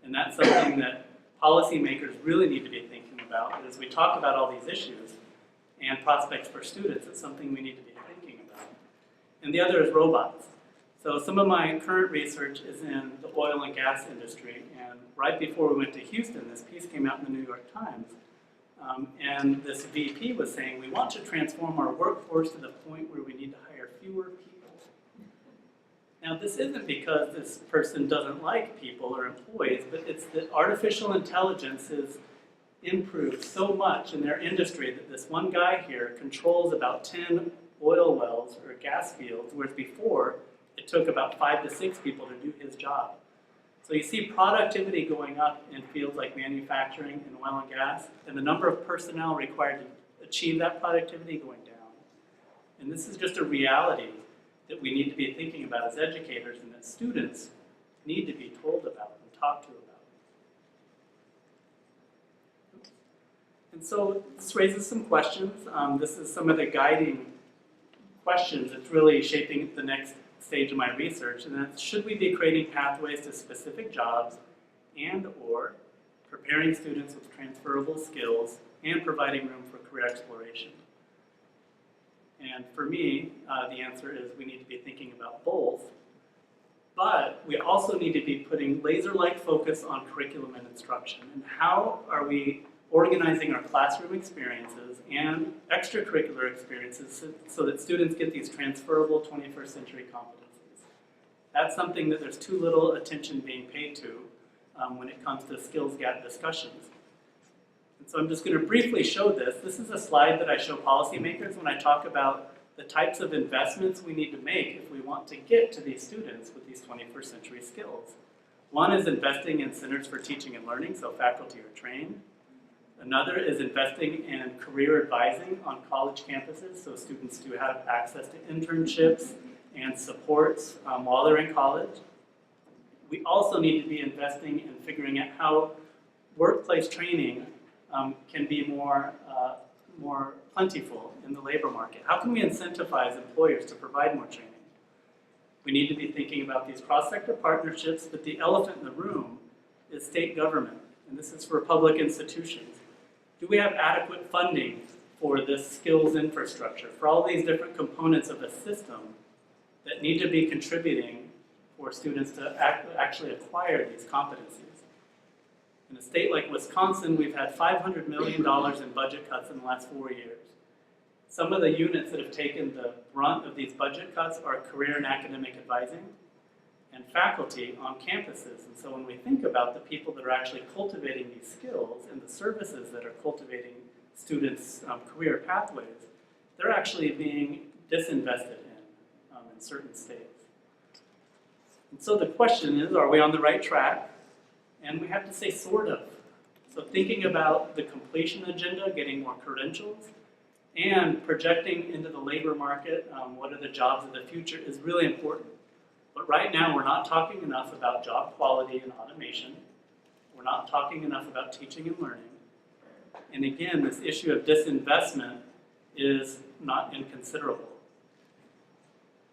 And that's something that policymakers really need to be thinking about. As we talk about all these issues and prospects for students, it's something we need to be thinking about. And the other is robots. So some of my current research is in the oil and gas industry, and right before we went to Houston, this piece came out in the New York Times, and this VP was saying, we want to transform our workforce to the point where we need to hire fewer people. Now, this isn't because this person doesn't like people or employees, but it's that artificial intelligence has improved so much in their industry that this one guy here controls about 10 oil wells or gas fields, whereas before, it took about 5 to 6 people to do his job. So you see productivity going up in fields like manufacturing and oil and gas, and the number of personnel required to achieve that productivity going down. And this is just a reality that we need to be thinking about as educators and that students need to be told about and talked to about. And so this raises some questions. This is some of the guiding questions that's really shaping the next stage of my research, and that's, should we be creating pathways to specific jobs and or preparing students with transferable skills and providing room for career exploration? And for me, the answer is we need to be thinking about both, but we also need to be putting laser-like focus on curriculum and instruction. And how are we organizing our classroom experiences and extracurricular experiences so that students get these transferable 21st century competencies? That's something that there's too little attention being paid to when it comes to skills gap discussions. And so I'm just going to briefly show this. This is a slide that I show policymakers when I talk about the types of investments we need to make if we want to get to these students with these 21st century skills. One is investing in centers for teaching and learning, so faculty are trained. Another is investing in career advising on college campuses, so students do have access to internships and supports while they're in college. We also need to be investing in figuring out how workplace training can be more plentiful in the labor market. How can we incentivize employers to provide more training? We need to be thinking about these cross-sector partnerships, but the elephant in the room is state government, and this is for public institutions. Do we have adequate funding for this skills infrastructure, for all these different components of the system that need to be contributing for students to actually acquire these competencies? In a state like Wisconsin, we've had $500 million in budget cuts in the last 4 years. Some of the units that have taken the brunt of these budget cuts are career and academic advising and faculty on campuses. And so when we think about the people that are actually cultivating these skills and the services that are cultivating students' career pathways, they're actually being disinvested in certain states. And so the question is, are we on the right track? And we have to say sort of. So thinking about the completion agenda, getting more credentials, and projecting into the labor market what are the jobs of the future is really important. But right now we're not talking enough about job quality and automation. We're not talking enough about teaching and learning. And again, this issue of disinvestment is not inconsiderable.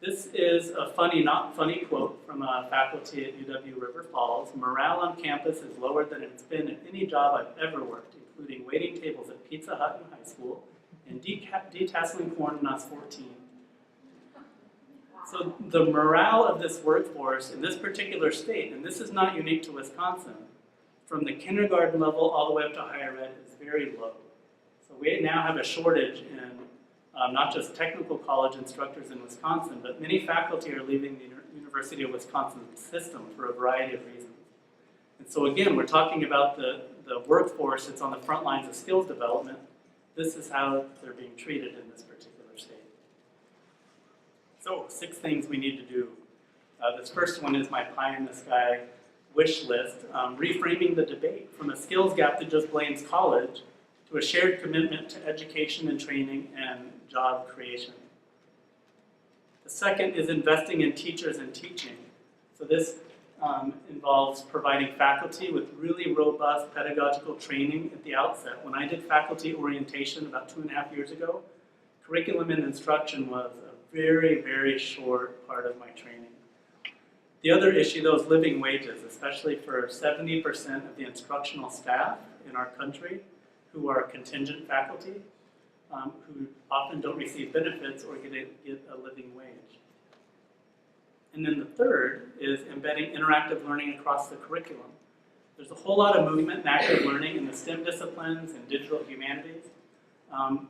This is a funny, not funny quote from a faculty at UW River Falls. Morale on campus is lower than it's been at any job I've ever worked, including waiting tables at Pizza Hut in high school and detasseling corn when I was 14. So the morale of this workforce in this particular state, and this is not unique to Wisconsin, from the kindergarten level all the way up to higher ed is very low. So we now have a shortage in not just technical college instructors in Wisconsin, but many faculty are leaving the University of Wisconsin system for a variety of reasons. And so again, we're talking about the the workforce that's on the front lines of skills development, this is how they're being treated in this particular state. So 6 things we need to do. This first one is my pie in the sky wish list, reframing the debate from a skills gap that just blames college to a shared commitment to education and training and job creation. The second is investing in teachers and teaching. So this involves providing faculty with really robust pedagogical training at the outset. When I did faculty orientation about 2.5 years ago, curriculum and instruction was a very, very short part of my training. The other issue, though, is living wages, especially for 70% of the instructional staff in our country who are contingent faculty, who often don't receive benefits or get a living wage. And then the third is embedding interactive learning across the curriculum. There's a whole lot of movement in active learning in the STEM disciplines and digital humanities,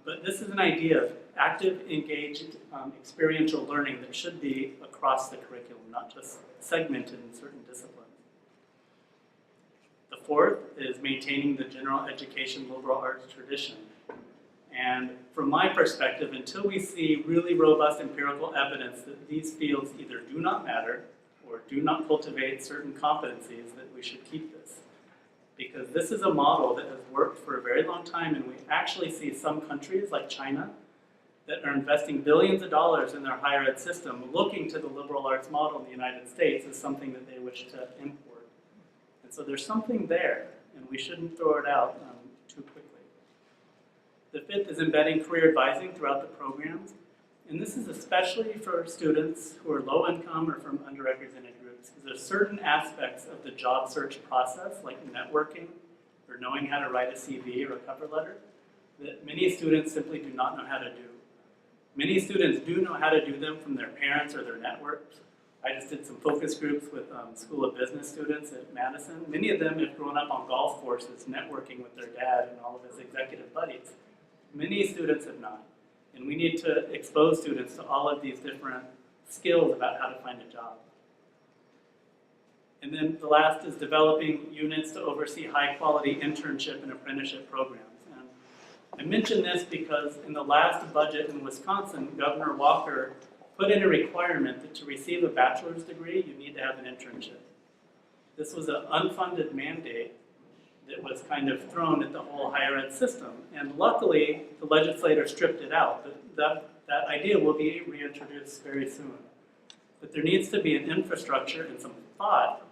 but this is an idea of active, engaged, experiential learning that should be across the curriculum, not just segmented in certain disciplines. The fourth is maintaining the general education liberal arts tradition. And from my perspective, until we see really robust empirical evidence that these fields either do not matter or do not cultivate certain competencies, that we should keep this. Because this is a model that has worked for a very long time, and we actually see some countries like China that are investing billions of dollars in their higher ed system, looking to the liberal arts model in the United States as something that they wish to import. And so there's something there, and we shouldn't throw it out too quickly. The fifth is embedding career advising throughout the programs. And this is especially for students who are low income or from underrepresented groups. Because there's certain aspects of the job search process, like networking or knowing how to write a CV or a cover letter, that many students simply do not know how to do. Many students do know how to do them from their parents or their networks. I just did some focus groups with School of Business students at Madison. Many of them have grown up on golf courses, networking with their dad and all of his executive buddies. Many students have not. And we need to expose students to all of these different skills about how to find a job. And then the last is developing units to oversee high-quality internship and apprenticeship programs. And I mention this because in the last budget in Wisconsin, Governor Walker put in a requirement that to receive a bachelor's degree, you need to have an internship. This was an unfunded mandate that was kind of thrown at the whole higher ed system. And luckily, the legislator stripped it out. But that idea will be reintroduced very soon. But there needs to be an infrastructure and some thought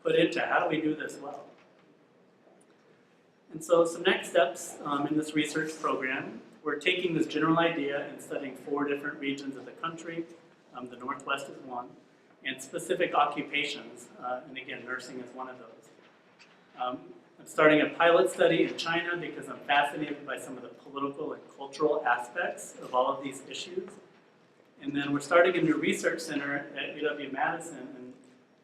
put into how do we do this well. And so some next steps in this research program, we're taking this general idea and studying 4 different regions of the country. The Northwest is one, and specific occupations. And again, nursing is one of those. I'm starting a pilot study in China because I'm fascinated by some of the political and cultural aspects of all of these issues. And then we're starting a new research center at UW-Madison. And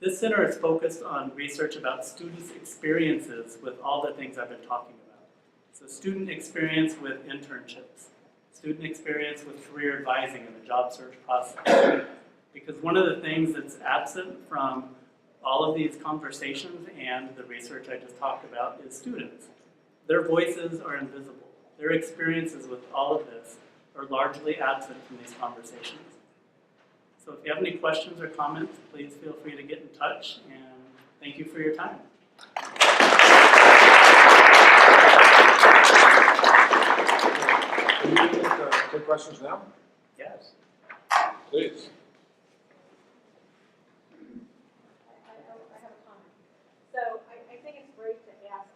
this center is focused on research about students' experiences with all the things I've been talking about. So student experience with internships, student experience with career advising in the job search process. Because one of the things that's absent from all of these conversations and the research I just talked about is students. Their voices are invisible. Their experiences with all of this are largely absent from these conversations. So if you have any questions or comments, please feel free to get in touch, and thank you for your time. Can you take questions now? Yes. Please. I have a comment. So I think it's great to ask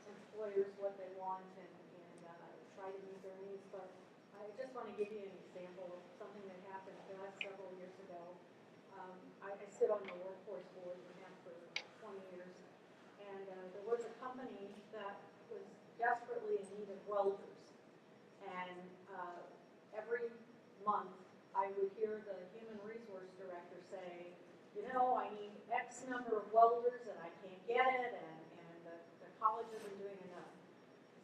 employers what they want and try to meet their needs, but I just want to give you an example of something that happened the last several years ago. I sit on the workforce board and have for 20 years, and there was a company that was desperately in need of welders, and every month I would hear the human resource director say, you know, I need X number of welders and I can't get it, and the college isn't doing enough.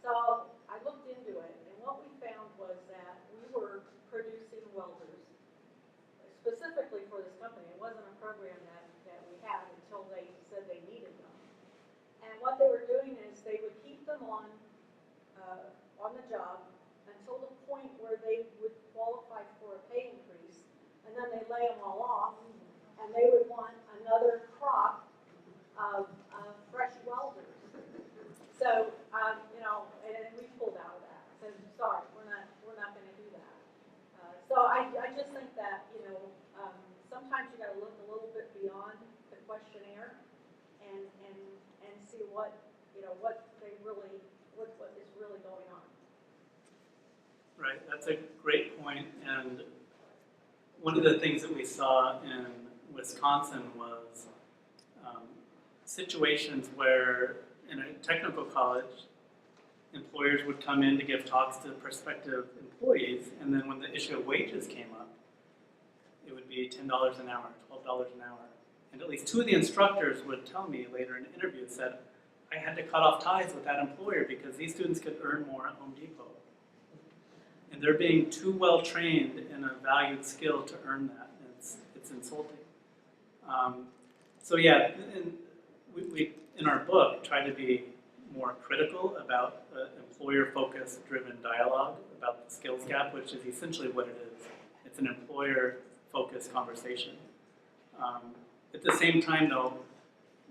So I looked into it, and what we found was that we were producing welders specifically for this company. It wasn't a program that we had until they said they needed them. And what they were doing is they would point where they would qualify for a pay increase, and then they lay them all off, and they would want another crop of fresh welders. So, and we pulled out of that. Said, sorry, we're not going to do that. So I just think that, sometimes you got to look a little bit beyond the questionnaire and see what is really going on. Right, that's a great point. And one of the things that we saw in Wisconsin was situations where in a technical college, employers would come in to give talks to prospective employees, and then when the issue of wages came up, it would be $10 an hour, $12 an hour. And at least two of the instructors would tell me later in the interview, said, I had to cut off ties with that employer because these students could earn more at Home Depot. And they're being too well trained in a valued skill to earn that. It's insulting. So yeah, we in our book try to be more critical about employer-focused driven dialogue about the skills gap, which is essentially what it is. It's an employer-focused conversation. At the same time, though,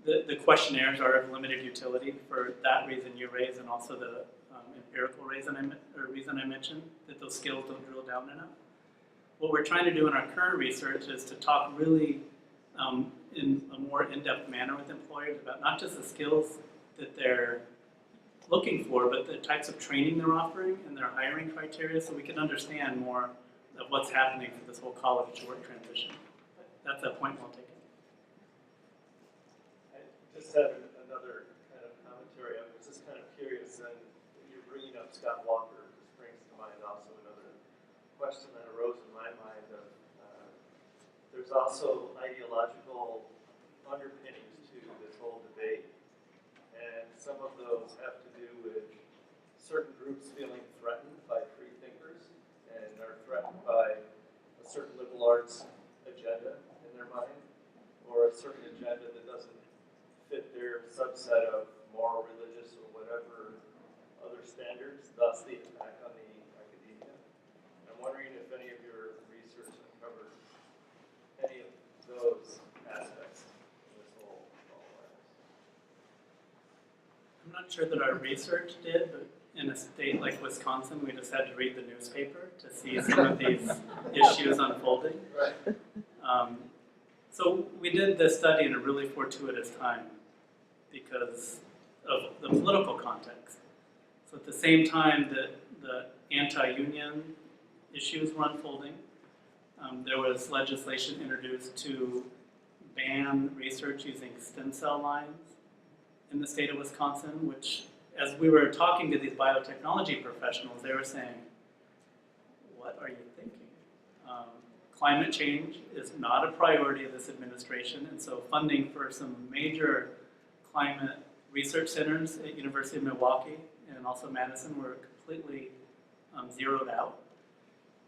the questionnaires are of limited utility for that reason you raised, and also the empirical reason I mentioned, that those skills don't drill down enough. What we're trying to do in our current research is to talk really in a more in-depth manner with employers about not just the skills that they're looking for, but the types of training they're offering and their hiring criteria, so we can understand more of what's happening for this whole college to work transition. That's a point well taken. I just had another kind of commentary. I was just kind of curious, and you're bringing up Scott Walker, just brings to mind also another question that arose in my mind of there's also ideological underpinnings to this whole debate, and some of those have to do with certain groups feeling threatened by free thinkers and are threatened by a certain liberal arts agenda in their mind, or a certain agenda that doesn't fit their subset of moral, religious, or whatever other standards, thus the attack on the academia. I'm wondering if any of your research uncovered any of those aspects in this whole I'm not sure that our research did, but in a state like Wisconsin, we just had to read the newspaper to see some of these issues unfolding. Right. So we did this study in a really fortuitous time because of the political context. So at the same time that the anti-union issues were unfolding, there was legislation introduced to ban research using stem cell lines in the state of Wisconsin, which, as we were talking to these biotechnology professionals, they were saying, what are you thinking? Climate change is not a priority of this administration, and so funding for some major climate research centers at University of Milwaukee and also Madison were completely zeroed out.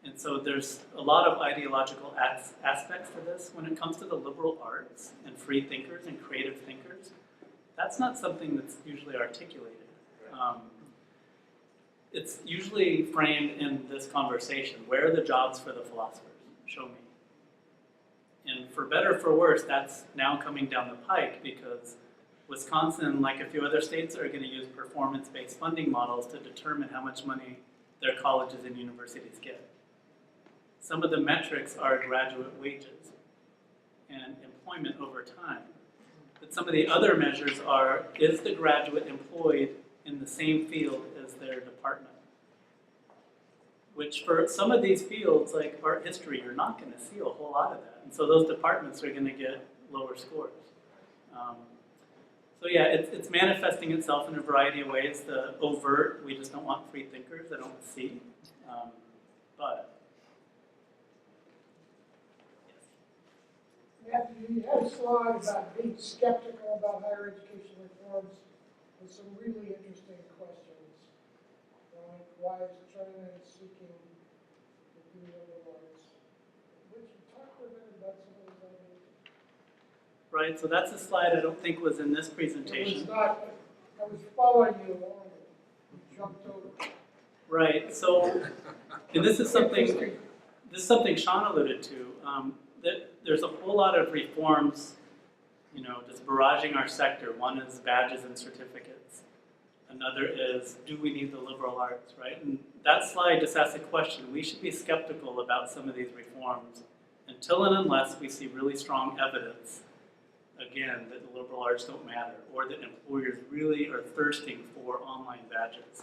And so there's a lot of ideological aspects to this. When it comes to the liberal arts and free thinkers and creative thinkers, that's not something that's usually articulated. It's usually framed in this conversation. Where are the jobs for the philosophers? Show me. And for better or for worse, that's now coming down the pike because Wisconsin, like a few other states, are going to use performance-based funding models to determine how much money their colleges and universities get. Some of the metrics are graduate wages and employment over time. But some of the other measures are, is the graduate employed in the same field as their department? Which for some of these fields, like art history, you're not going to see a whole lot of that. And so those departments are going to get lower scores. So yeah, it's manifesting itself in a variety of ways. The overt, we just don't want free thinkers, I don't see. But Matthew, you had a slide about being skeptical about higher education reforms with some really interesting questions. Like, why is China seeking the liberal arts? Would you talk a bit about some of those ideas? right, so that's a slide I don't think was in this It presentation. was not, I was following you along, you jumped over. Right, so And this is something Sean alluded to, that there's a whole lot of reforms, just barraging our sector. One is badges and certificates. Another is, do we need the liberal arts, right? And that slide just asks a question. We should be skeptical about some of these reforms until and unless we see really strong evidence, again, that the liberal arts don't matter, or that employers really are thirsting for online badges.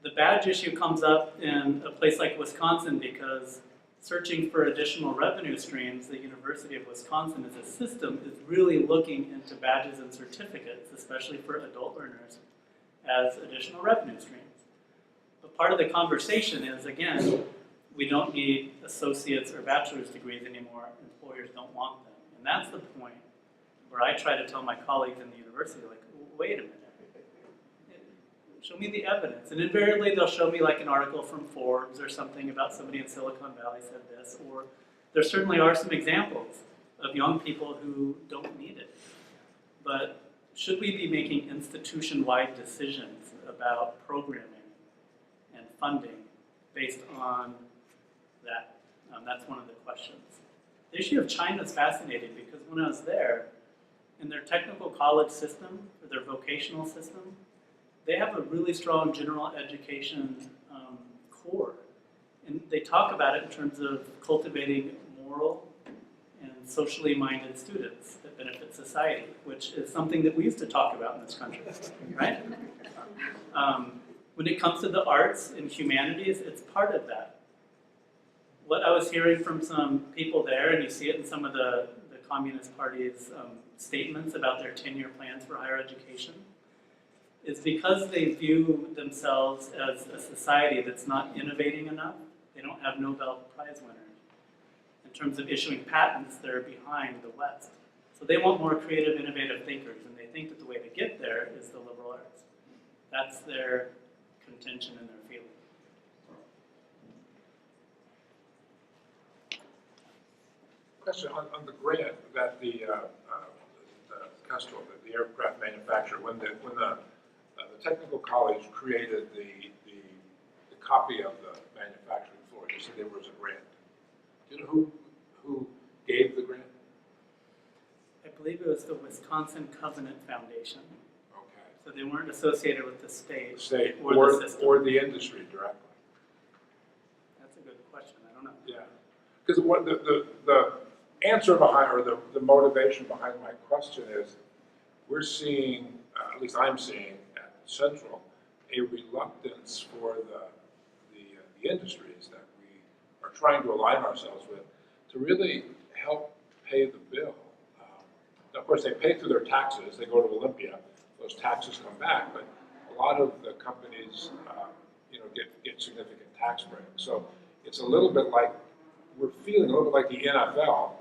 The badge issue comes up in a place like Wisconsin because searching for additional revenue streams, the University of Wisconsin as a system is really looking into badges and certificates, especially for adult learners, as additional revenue streams. But part of the conversation is, again, we don't need associate's or bachelor's degrees anymore. Employers don't want them. And that's the point where I try to tell my colleagues in the university, like, wait a minute. Show me the evidence. And invariably they'll show me like an article from Forbes or something about somebody in Silicon Valley said this, or there certainly are some examples of young people who don't need it. But should we be making institution-wide decisions about programming and funding based on that? That's one of the questions. The issue of China is fascinating because when I was there, in their technical college system, or their vocational system, they have a really strong general education core. And they talk about it in terms of cultivating moral and socially minded students that benefit society, which is something that we used to talk about in this country, right? When it comes to the arts and humanities, it's part of that. What I was hearing from some people there, and you see it in some of the Communist Party's statements about their 10-year plans for higher education, is because they view themselves as a society that's not innovating enough. They don't have Nobel Prize winners. In terms of issuing patents, they're behind the West. So they want more creative, innovative thinkers, and they think that the way to get there is the liberal arts. That's their contention and their feeling. Question on the grant that the Kestrel, the aircraft manufacturer, when the technical college created the copy of the manufacturing floor, they said there was a grant. Do you know who gave the grant? I believe it was the Wisconsin Covenant Foundation. Okay. So they weren't associated with the state, The state or the system. or the industry directly. That's a good question. I don't know. Yeah, because the answer behind, or the motivation behind my question is, we're seeing, at least I'm seeing at Central, a reluctance for the industries that we are trying to align ourselves with to really help pay the bill. Of course, they pay through their taxes. They go to Olympia. Those taxes come back, but a lot of the companies, get significant tax breaks. So it's a little bit like, we're feeling a little bit like the NFL.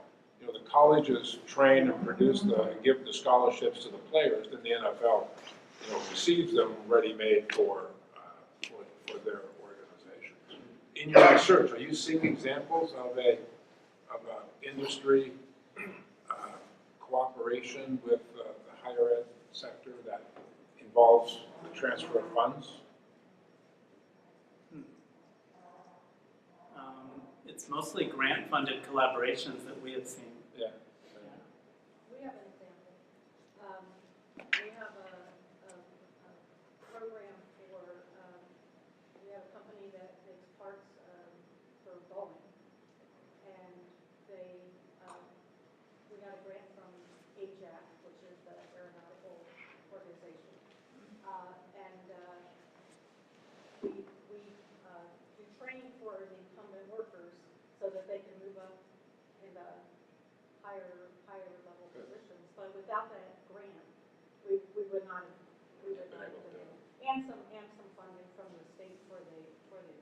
The colleges train and produce and give the scholarships to the players, then the NFL, receives them ready-made for their organization. In your research, are you seeing examples of a industry cooperation with the higher ed sector that involves the transfer of funds? It's mostly grant-funded collaborations that we have seen. Yeah. We have an example. We have a program for, we have a company that makes parts for Boeing. And we got a grant from AJAC, which is the aeronautical organization. We do training for the incumbent workers so that they can move up in the higher level positions. But without that grant, we would not have been able. And some funding from the state for the equipment.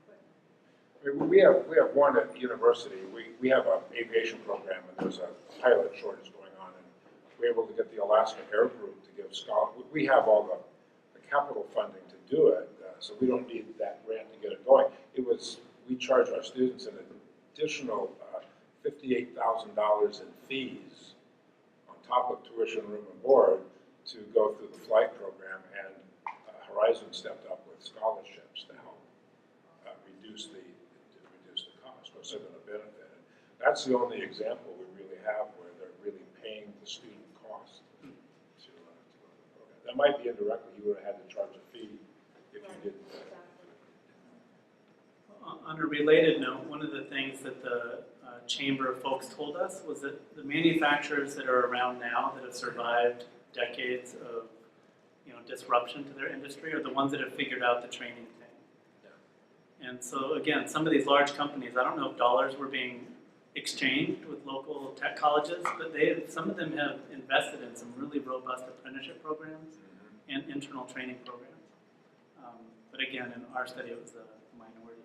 We have one at university. We have an aviation program, and there's a pilot shortage going on, and we're able to get the Alaska Air Group to give scholarships. We have all the capital funding to do it, so we don't need that grant to get it going. We charge our students an additional $58,000 in fees on top of tuition, room, and board to go through the flight program, and Horizon stepped up with scholarships to help reduce reduce the cost, or sort of a benefit. And that's the only example we really have where they're really paying the student cost to go to the program. That might be indirectly, you would have had to charge a fee if you didn't. On a related note, one of the things that the chamber folks told us was that the manufacturers that are around now that have survived decades of disruption to their industry are the ones that have figured out the training thing. Yeah. And so again, some of these large companies, I don't know if dollars were being exchanged with local tech colleges, but some of them have invested in some really robust apprenticeship programs and internal training programs. But again, in our study, it was a minority.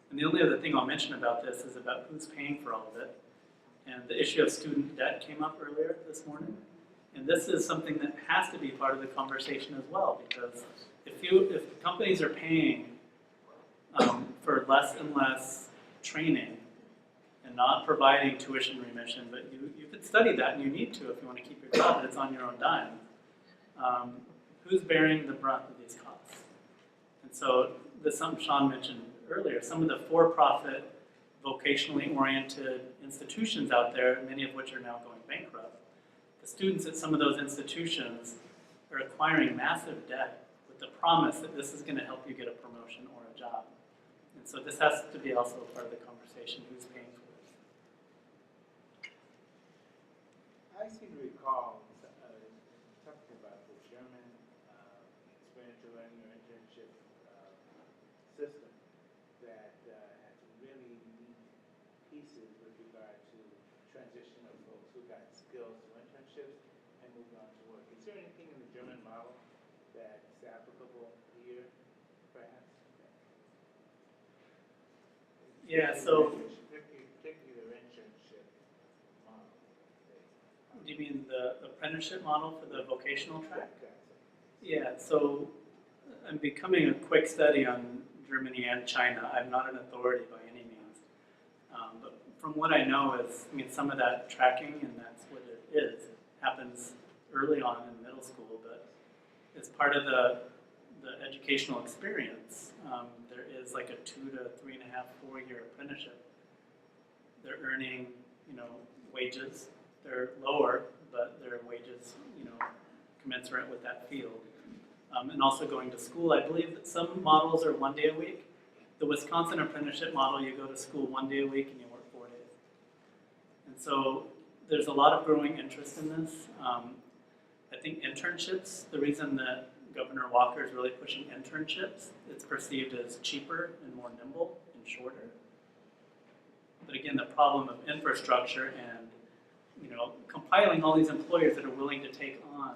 And the only other thing I'll mention about this is about who's paying for all of it. And the issue of student debt came up earlier this morning. And this is something that has to be part of the conversation as well, because if companies are paying for less and less training and not providing tuition remission, but you could study that and you need to if you want to keep your job, but it's on your own dime. Who's bearing the brunt of these costs? And so this is something Sean mentioned earlier. Some of the for-profit, vocationally oriented institutions out there, many of which are now going bankrupt, the students at some of those institutions are acquiring massive debt with the promise that this is going to help you get a promotion or a job. And so this has to be also a part of the conversation, who's paying for this. I seem to recall talking about the German experiential learning or internship system that had some really neat pieces with regard to transition of folks who got skills through internships and moved on to work. Is there anything in the German model that's applicable here, perhaps? Yeah, so Particularly their internship model. do you mean the apprenticeship model for the vocational track? Yeah, so I'm becoming a quick study on Germany and China. I'm not an authority by any means. But from what I know is, some of that tracking, and that's what it is, happens early on in middle school, but as part of the educational experience, there is like a 2 to 3.5, 4-year apprenticeship. They're earning, wages. They're lower, but their wages, commensurate with that field. And also going to school. I believe that some models are 1 day a week. The Wisconsin apprenticeship model, you go to school 1 day a week and you work 4 days. And so there's a lot of growing interest in this. I think internships, the reason that Governor Walker is really pushing internships, it's perceived as cheaper and more nimble and shorter. But again, the problem of infrastructure and compiling all these employers that are willing to take on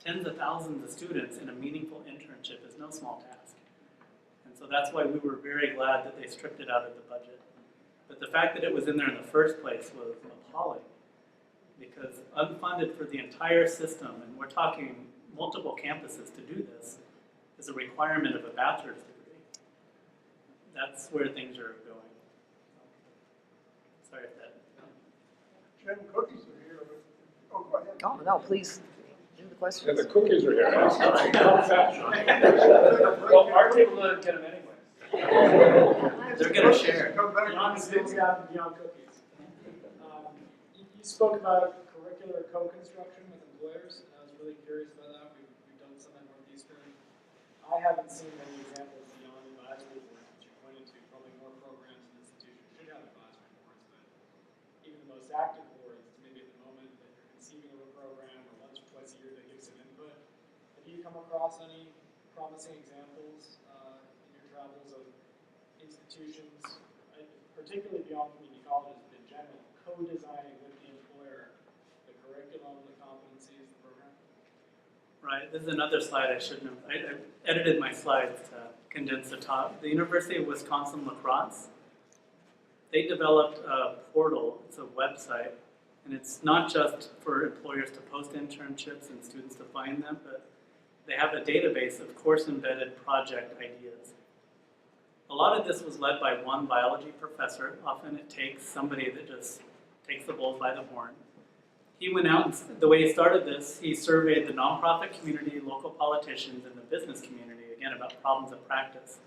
tens of thousands of students in a meaningful internship is no small task. And so that's why we were very glad that they stripped it out of the budget. But the fact that it was in there in the first place was appalling, because unfunded for the entire system, and we're talking multiple campuses to do this, is a requirement of a bachelor's degree. That's where things are going. Sorry if that... Jim, cookies are here. Oh, go ahead. Oh, no, please, do the Yeah, questions. the cookies are here. Well, our table didn't get them anyway. They're going to share. Beyond skills gap and beyond cookies. You spoke about curricular co-construction with employers, and I was really curious about that. We've done some at Northeastern. I haven't seen many examples beyond advisory boards, which you pointed to. Probably more programs and institutions should have advisory boards, but even the most active boards, maybe at the moment that you're conceiving of a program or once or twice a year that gives some input. Have you come across any promising examples in your travels of institutions, particularly beyond community colleges, but in general, co-designing with the employer the curriculum, the competencies, the program? Right, this is another slide I shouldn't have. I edited my slides to condense the top. The University of Wisconsin La Crosse, they developed a portal, it's a website, and it's not just for employers to post internships and students to find them, but they have a database of course-embedded project ideas. A lot of this was led by one biology professor. Often it takes somebody that just takes the bull by the horn. He went out, and the way he started this, he surveyed the nonprofit community, local politicians, and the business community, again, about problems of practice.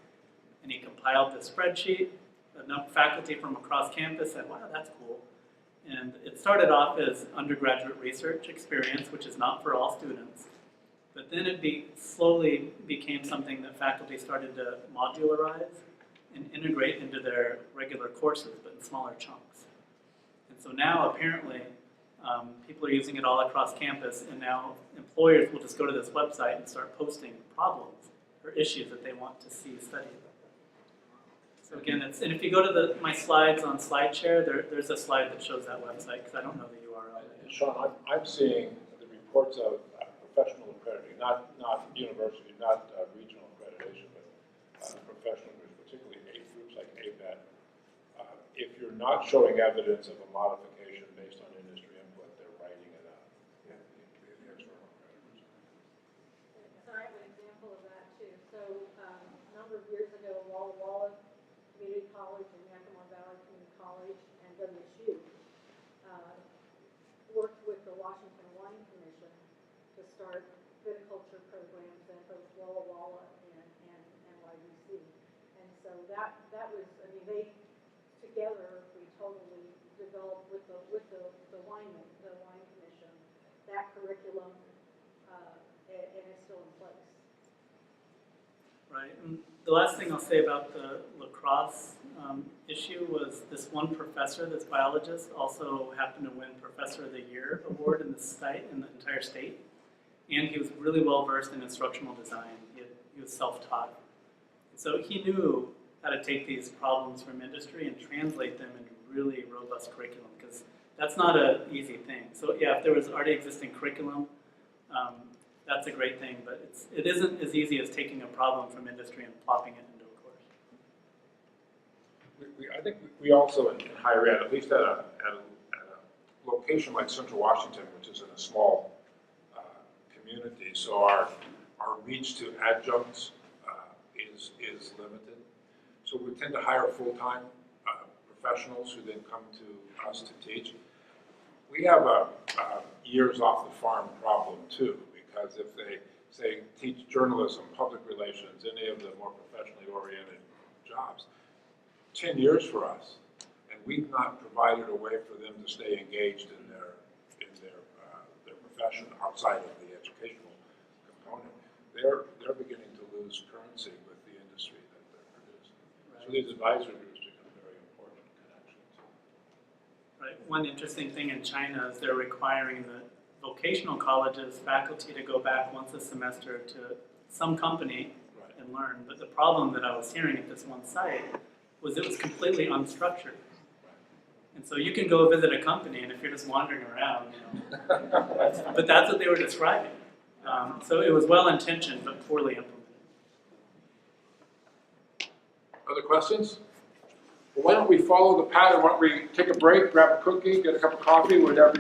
and he compiled the spreadsheet. Enough faculty from across campus said, wow, that's cool. And it started off as undergraduate research experience, which is not for all students. But then it slowly became something that faculty started to modularize and integrate into their regular courses, but in smaller chunks. And so now, apparently, people are using it all across campus, and now employers will just go to this website and start posting problems or issues that they want to see studied. So again, and if you go to my slides on SlideShare, there's a slide that shows that website, because I don't know the URL. Sean, I'm seeing the reports of professional accrediting, not university, not regional accreditation, but professional groups, particularly groups like ABET. If you're not showing evidence of a modification based on industry input, they're writing it out. Yeah, the external creditors. So I have an example of that too. So a number of years ago, Walla Walla Community College and Yakima Valley Community College and WSU worked with the Washington Wine Commission to start viticulture programs at both Walla Walla and NYUC. And so that was, I mean, they together we totally developed with the wine commission that curriculum, and it's still in place. Right, and the last thing I'll say about the lacrosse issue was this one professor, this biologist, also happened to win Professor of the Year award in the entire state. And he was really well versed in instructional design. He was self-taught. So he knew how to take these problems from industry and translate them into really robust curriculum, because that's not an easy thing. So yeah, if there was already existing curriculum, that's a great thing, but it isn't as easy as taking a problem from industry and plopping it into a course. I think we also in higher ed, at least at a location like Central Washington, which is in a small community, so our reach to adjuncts is limited. So we tend to hire full-time professionals who then come to us to teach. We have a years off the farm problem too, because if they say teach journalism, public relations, any of the more professionally oriented jobs, 10 years for us, and we've not provided a way for them to stay engaged in their profession outside of the educational component. They're beginning to lose currency with the industry that they're producing. Right. So these advisory groups become very important connections. Right. One interesting thing in China is they're requiring the vocational colleges faculty to go back once a semester to some company and learn. But the problem that I was hearing at this one site was it was completely unstructured. And so you can go visit a company, and if you're just wandering around, but that's what they were describing. So it was well-intentioned, but poorly implemented. Other questions? Well, why don't we follow the pattern? Why don't we take a break, grab a cookie, get a cup of coffee, whatever.